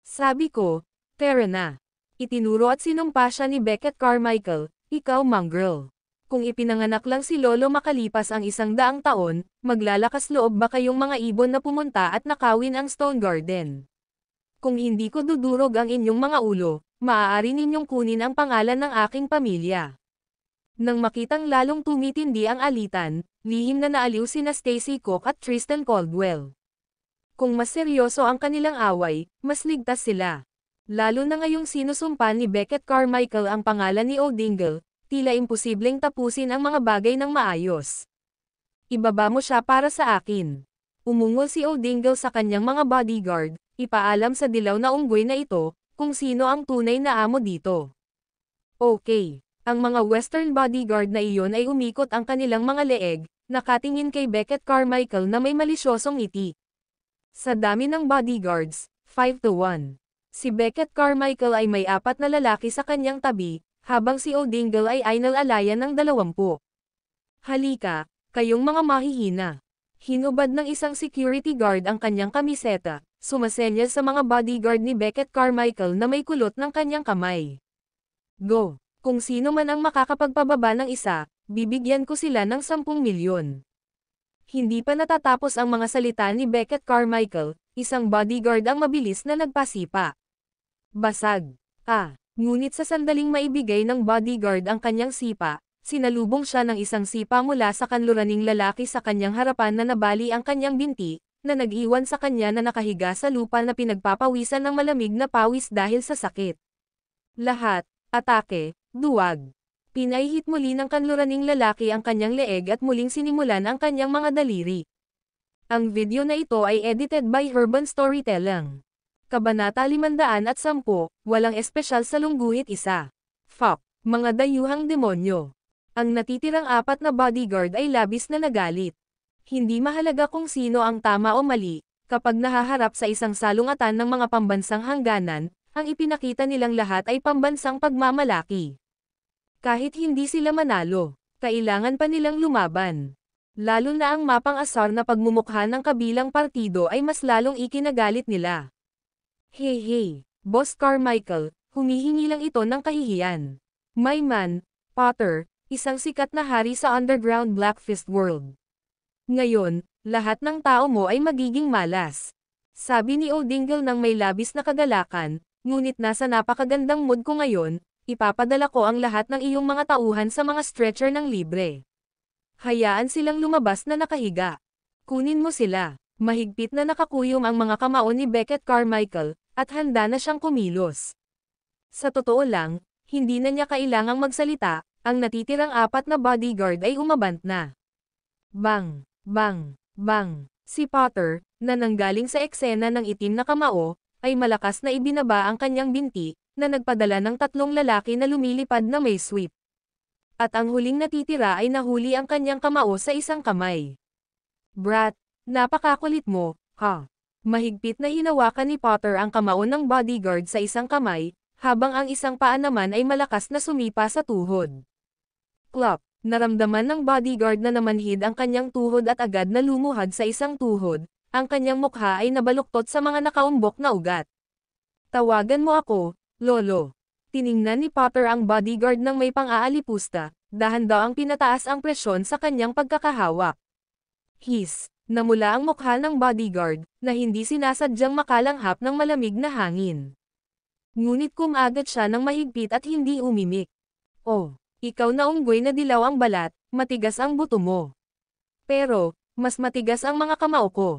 Sabi ko, tara na. Itinuro at sinumpa siya ni Beckett Carmichael, ikaw mongrel. Kung ipinanganak lang si Lolo makalipas ang 100 taon, maglalakas loob ba kayong mga ibon na pumunta at nakawin ang Stone Garden? Kung hindi ko dudurog ang inyong mga ulo, maaari ninyong kunin ang pangalan ng aking pamilya. Nang makitang lalong tumitindi ang alitan, lihim na naaliw sina Stacy Cook at Tristan Caldwell. Kung mas seryoso ang kanilang away, mas ligtas sila. Lalo na ngayong sinusumpa ni Beckett Carmichael ang pangalan ni O'Dingle, tila imposibleng tapusin ang mga bagay ng maayos. Ibaba mo siya para sa akin. Umungol si O'Dingle sa kanyang mga bodyguard, ipaalam sa dilaw na unggoy na ito, kung sino ang tunay na amo dito. Okay. Ang mga Western bodyguard na iyon ay umikot ang kanilang mga leeg, nakatingin kay Beckett Carmichael na may malisyosong ngiti. Sa dami ng bodyguards, 5-1. Si Beckett Carmichael ay may 4 na lalaki sa kanyang tabi, habang si O'Dingle ay inalalayan ng 20. Halika, kayong mga mahihina. Hinubad ng isang security guard ang kanyang kamiseta, sumasenyas sa mga bodyguard ni Beckett Carmichael na may kulot ng kanyang kamay. Go! Kung sino man ang makakapagpababa ng isa, Bibigyan ko sila ng 10 milyon. Hindi pa natatapos ang mga salita ni Beckett Carmichael, isang bodyguard ang mabilis na nagpasipa. Basag. Ngunit sa sandaling maibigay ng bodyguard ang kanyang sipa, sinalubong siya ng isang sipa mula sa kanluraning lalaki sa kanyang harapan na nabali ang kanyang binti, na nag-iwan sa kanya na nakahiga sa lupa na pinagpapawisan ng malamig na pawis dahil sa sakit. Lahat, atake, duwag. Pinaihit muli ng kanluraning lalaki ang kanyang leeg at muling sinimulan ang kanyang mga daliri. Ang video na ito ay edited by Urban Storytelling. Kabanata 510, walang espesyal sa lungguhit isa. Fuck, mga dayuhang demonyo. Ang natitirang 4 na bodyguard ay labis na nagalit. Hindi mahalaga kung sino ang tama o mali, kapag nahaharap sa isang salungatan ng mga pambansang hangganan, ang ipinakita nilang lahat ay pambansang pagmamalaki. Kahit hindi sila manalo, kailangan pa nilang lumaban. Lalo na ang mapang-asar na pagmumukha ng kabilang partido ay mas lalong ikinagalit nila. Hey, Boss Carmichael, humihingi lang ito ng kahihiyan. My man, Potter, isang sikat na hari sa underground Black Fist world. Ngayon, lahat ng tao mo ay magiging malas. Sabi ni O'Dingle nang may labis na kagalakan, ngunit nasa napakagandang mood ko ngayon, ipapadala ko ang lahat ng iyong mga tauhan sa mga stretcher ng libre. Hayaan silang lumabas na nakahiga. Kunin mo sila. Mahigpit na nakakuyom ang mga kamao ni Beckett Carmichael, at handa na siyang kumilos. Sa totoo lang, hindi na niya kailangang magsalita, ang natitirang 4 na bodyguard ay umabant na. Bang! Bang! Bang! Si Potter, na nanggaling sa eksena ng itim na kamao, ay malakas na ibinaba ang kanyang binti, na nagpadala ng 3 lalaki na lumilipad na may sweep. At ang huling natitira ay nahuli ang kanyang kamao sa isang kamay. Brat! Napakakulit mo, ha? Mahigpit na hinawakan ni Potter ang kamao ng bodyguard sa isang kamay, habang ang isang paa naman ay malakas na sumipa sa tuhod. Klop! Naramdaman ng bodyguard na namanhid ang kanyang tuhod at agad na lumuhad sa isang tuhod, ang kanyang mukha ay nabaluktot sa mga nakaumbok na ugat. Tawagan mo ako, Lolo. Tiningnan ni Potter ang bodyguard ng may pang-aalipusta, dahan daw ang pinataas ang presyon sa kanyang pagkakahawak. Namula ang mukha ng bodyguard, na hindi sinasadyang makalanghap ng malamig na hangin. Ngunit kumagat siya ng mahigpit at hindi umimik. Oh, ikaw na unggoy na dilaw ang balat, matigas ang buto mo. Pero, mas matigas ang mga kamao ko.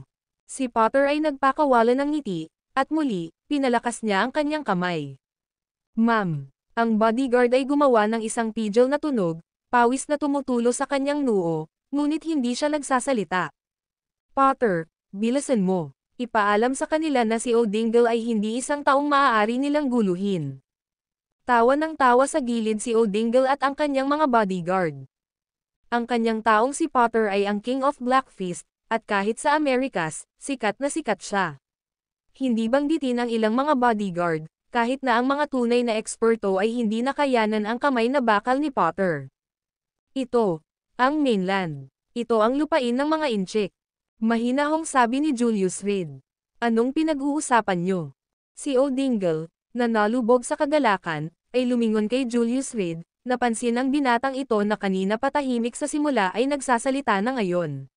Si Potter ay nagpakawala ng ngiti, at muli, pinalakas niya ang kanyang kamay. Ma'am, ang bodyguard ay gumawa ng isang pidgel na tunog, pawis na tumutulo sa kanyang noo, ngunit hindi siya nagsasalita. Potter, bilasan mo. Ipaalam sa kanila na si O'Dingle ay hindi isang taong maaari nilang guluhin. Tawa ng tawa sa gilid si O'Dingle at ang kanyang mga bodyguard. Ang kanyang taong si Potter ay ang King of Black Fist, at kahit sa Amerikas, sikat na sikat siya. Hindi banggitin ang ilang mga bodyguard, kahit na ang mga tunay na eksperto ay hindi nakayanan ang kamay na bakal ni Potter. Ito, ang mainland. Ito ang lupain ng mga inchik. Mahinahong sabi ni Julius Reed. Anong pinag-uusapan niyo? Si O'Dingle, na nalubog sa kagalakan, ay lumingon kay Julius Reed, napansin ang binatang ito na kanina patahimik sa simula ay nagsasalita na ngayon.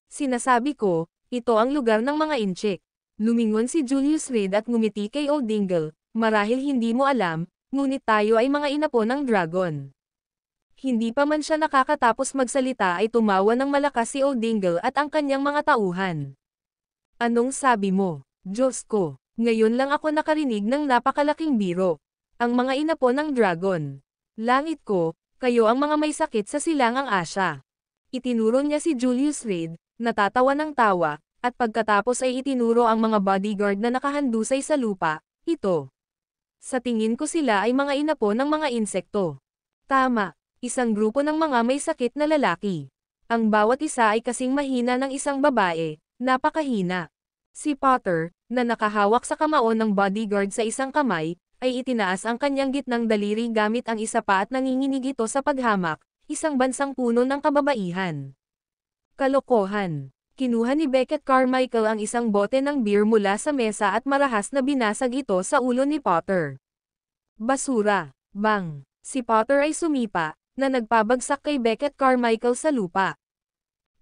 Sinasabi ko, ito ang lugar ng mga inchik. Lumingon si Julius Reed at ngumiti kay O'Dingle, marahil hindi mo alam, ngunit tayo ay mga inapo ng dragon. Hindi pa man siya nakakatapos magsalita ay tumawa ng malakas si O'Dingle at ang kanyang mga tauhan. Anong sabi mo? Diyos ko, ngayon lang ako nakarinig ng napakalaking biro. Ang mga inapo ng dragon. Langit ko, kayo ang mga may sakit sa silangang Asya. Itinuro niya si Julius Reed, natatawa ng tawa, at pagkatapos ay itinuro ang mga bodyguard na nakahandusay sa lupa, ito. Sa tingin ko sila ay mga inapo ng mga insekto. Tama. Isang grupo ng mga may sakit na lalaki. Ang bawat isa ay kasing mahina ng isang babae, napakahina. Si Potter, na nakahawak sa kamao ng bodyguard sa isang kamay, ay itinaas ang kanyang gitnang daliri gamit ang isa pa at nanginginig ito sa paghamak, isang bansang puno ng kababaihan. Kalokohan. Kinuha ni Beckett Carmichael ang isang bote ng beer mula sa mesa at marahas na binasag ito sa ulo ni Potter. Basura. Bang! Si Potter ay sumipa, na nagpabagsak kay Beckett Carmichael sa lupa.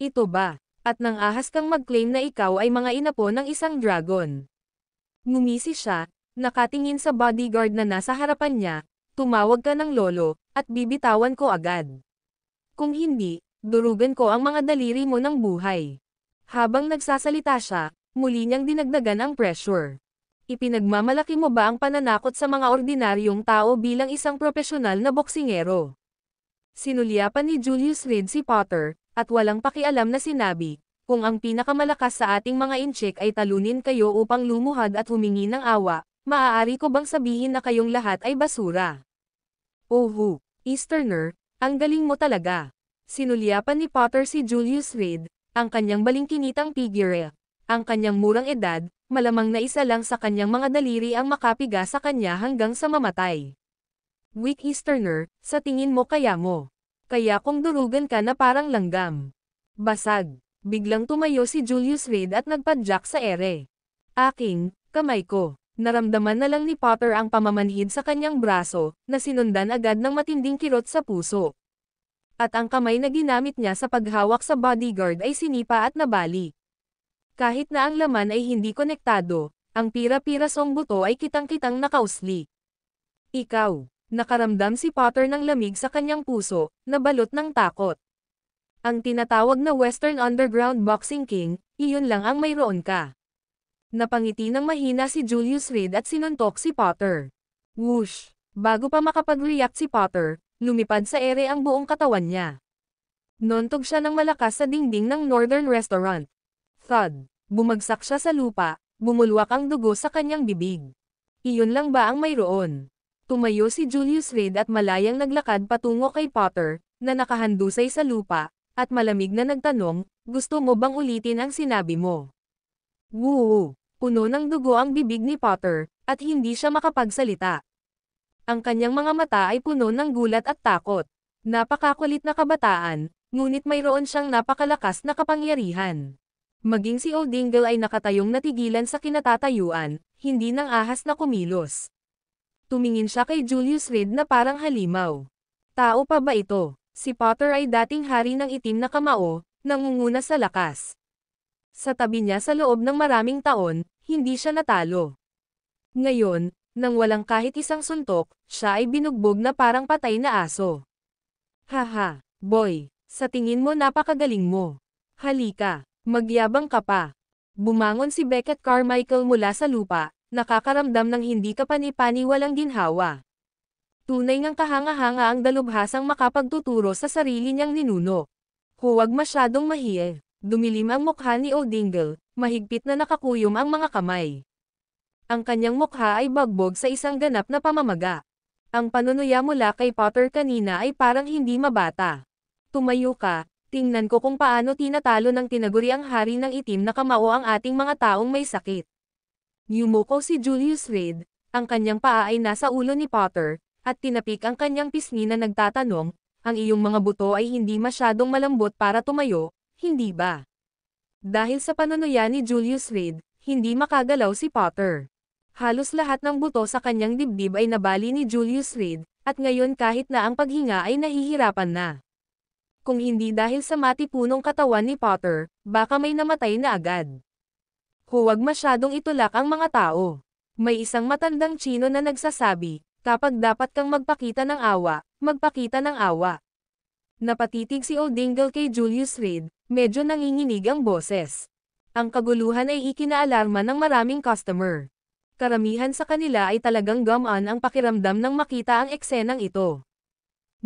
Ito ba? At nang ahas kang mag-claim na ikaw ay mga inapo ng isang dragon. Ngumisi siya, nakatingin sa bodyguard na nasa harapan niya, tumawag ka ng lolo, at bibitawan ko agad. Kung hindi, durugan ko ang mga daliri mo ng buhay. Habang nagsasalita siya, muli niyang dinagdagan ang pressure. Ipinagmamalaki mo ba ang pananakot sa mga ordinaryong tao bilang isang propesyonal na boksingero? Sinulyapan ni Julius Reed si Potter, at walang pakialam na sinabi, kung ang pinakamalakas sa ating mga inchik ay talunin kayo upang lumuhad at humingi ng awa, maaari ko bang sabihin na kayong lahat ay basura? Oh, Easterner, ang galing mo talaga. Sinulyapan ni Potter si Julius Reed, ang kanyang balingkinitang figure, ang kanyang murang edad, malamang na isa lang sa kanyang mga daliri ang makapiga sa kanya hanggang sa mamatay. Weak Easterner, sa tingin mo kaya mo? Kaya kung durugan ka na parang langgam. Basag. Biglang tumayo si Julius Reed at nagpadyak sa ere. Aking, kamay ko. Naramdaman na lang ni Potter ang pamamanhid sa kanyang braso, na sinundan agad ng matinding kirot sa puso. At ang kamay na ginamit niya sa paghawak sa bodyguard ay sinipa at nabali. Kahit na ang laman ay hindi konektado, ang pira-pirasong buto ay kitang-kitang nakausli. Ikaw, nakaramdam si Potter ng lamig sa kanyang puso, na balot ng takot. Ang tinatawag na Western Underground Boxing King, iyon lang ang mayroon ka. Napangiti ng mahina si Julius Reed at sinuntok si Potter. Whoosh! Bago pa makapag-react si Potter, lumipad sa ere ang buong katawan niya. Nontog siya ng malakas sa dingding ng Northern Restaurant. Thud! Bumagsak siya sa lupa, bumulwak ang dugo sa kanyang bibig. Iyon lang ba ang mayroon? Tumayo si Julius Reed at malayang naglakad patungo kay Potter, na nakahandusay sa lupa, at malamig na nagtanong, gusto mo bang ulitin ang sinabi mo? Woo! Puno ng dugo ang bibig ni Potter, at hindi siya makapagsalita. Ang kanyang mga mata ay puno ng gulat at takot. Napakakulit na kabataan, ngunit mayroon siyang napakalakas na kapangyarihan. Maging si O'Dingle ay nakatayong natigilan sa kinatatayuan, hindi nang ahas na kumilos. Tumingin siya kay Julius Reed na parang halimaw. Tao pa ba ito? Si Potter ay dating hari ng itim na kamao, nangunguna sa lakas. Sa tabi niya sa loob ng maraming taon, hindi siya natalo. Ngayon, nang walang kahit isang suntok, siya ay binugbog na parang patay na aso. Haha, boy, sa tingin mo napakagaling mo. Halika, magyabang ka pa. Bumangon si Beckett Carmichael mula sa lupa, nakakaramdam ng hindi kapani-pani walang ginhawa. Tunay ngang kahanga-hanga ang dalubhasang makapagtuturo sa sarili niyang ninuno. Huwag masyadong mahiya. Dumilim ang mukha ni O'Dingle, mahigpit na nakakuyom ang mga kamay. Ang kanyang mukha ay bagbog sa isang ganap na pamamaga. Ang panunuya mula kay Potter kanina ay parang hindi mabata. Tumayo ka, tingnan ko kung paano tinatalo ng tinaguriang hari ng itim na kamao ang ating mga taong may sakit. Yumuko si Julius Reed, ang kanyang paa ay nasa ulo ni Potter, at tinapik ang kanyang pisngi na nagtatanong, ang iyong mga buto ay hindi masyadong malambot para tumayo, hindi ba? Dahil sa panunuya ni Julius Reed, hindi makagalaw si Potter. Halos lahat ng buto sa kanyang dibdib ay nabali ni Julius Reed, at ngayon kahit na ang paghinga ay nahihirapan na. Kung hindi dahil sa matipunong katawan ni Potter, baka may namatay na agad. Huwag masyadong itulak ang mga tao. May isang matandang Chino na nagsasabi, kapag dapat kang magpakita ng awa, magpakita ng awa. Napatitig si O'Dingle kay Julius Reed, medyo nanginginig ang boses. Ang kaguluhan ay ikinaalarma ng maraming customer. Karamihan sa kanila ay talagang gumaan ang pakiramdam nang makita ang eksenang ito.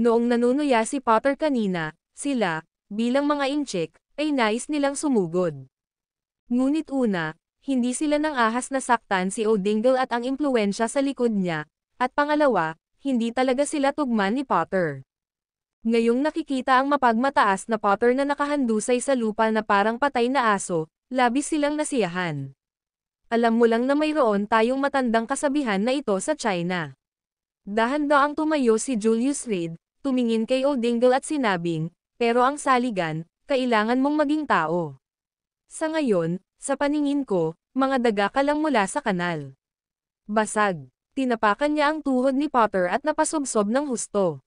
Noong nanunuya si Potter kanina, sila, bilang mga inchik, ay nais nilang sumugod. Ngunit una, hindi sila nang ahas na saktan si O'Dingle at ang impluwensya sa likod niya, at pangalawa, hindi talaga sila tugma ni Potter. Ngayong nakikita ang mapagmataas na Potter na nakahandusay sa lupa na parang patay na aso, labis silang nasiyahan. Alam mo lang na mayroon tayong matandang kasabihan na ito sa China. Dahan-daang tumayo si Julius Reed, tumingin kay O'Dingle at sinabing, pero ang saligan, kailangan mong maging tao. Sa ngayon, sa paningin ko, mga daga ka lang mula sa kanal. Basag. Tinapakan niya ang tuhod ni Potter at napasubsob ng husto.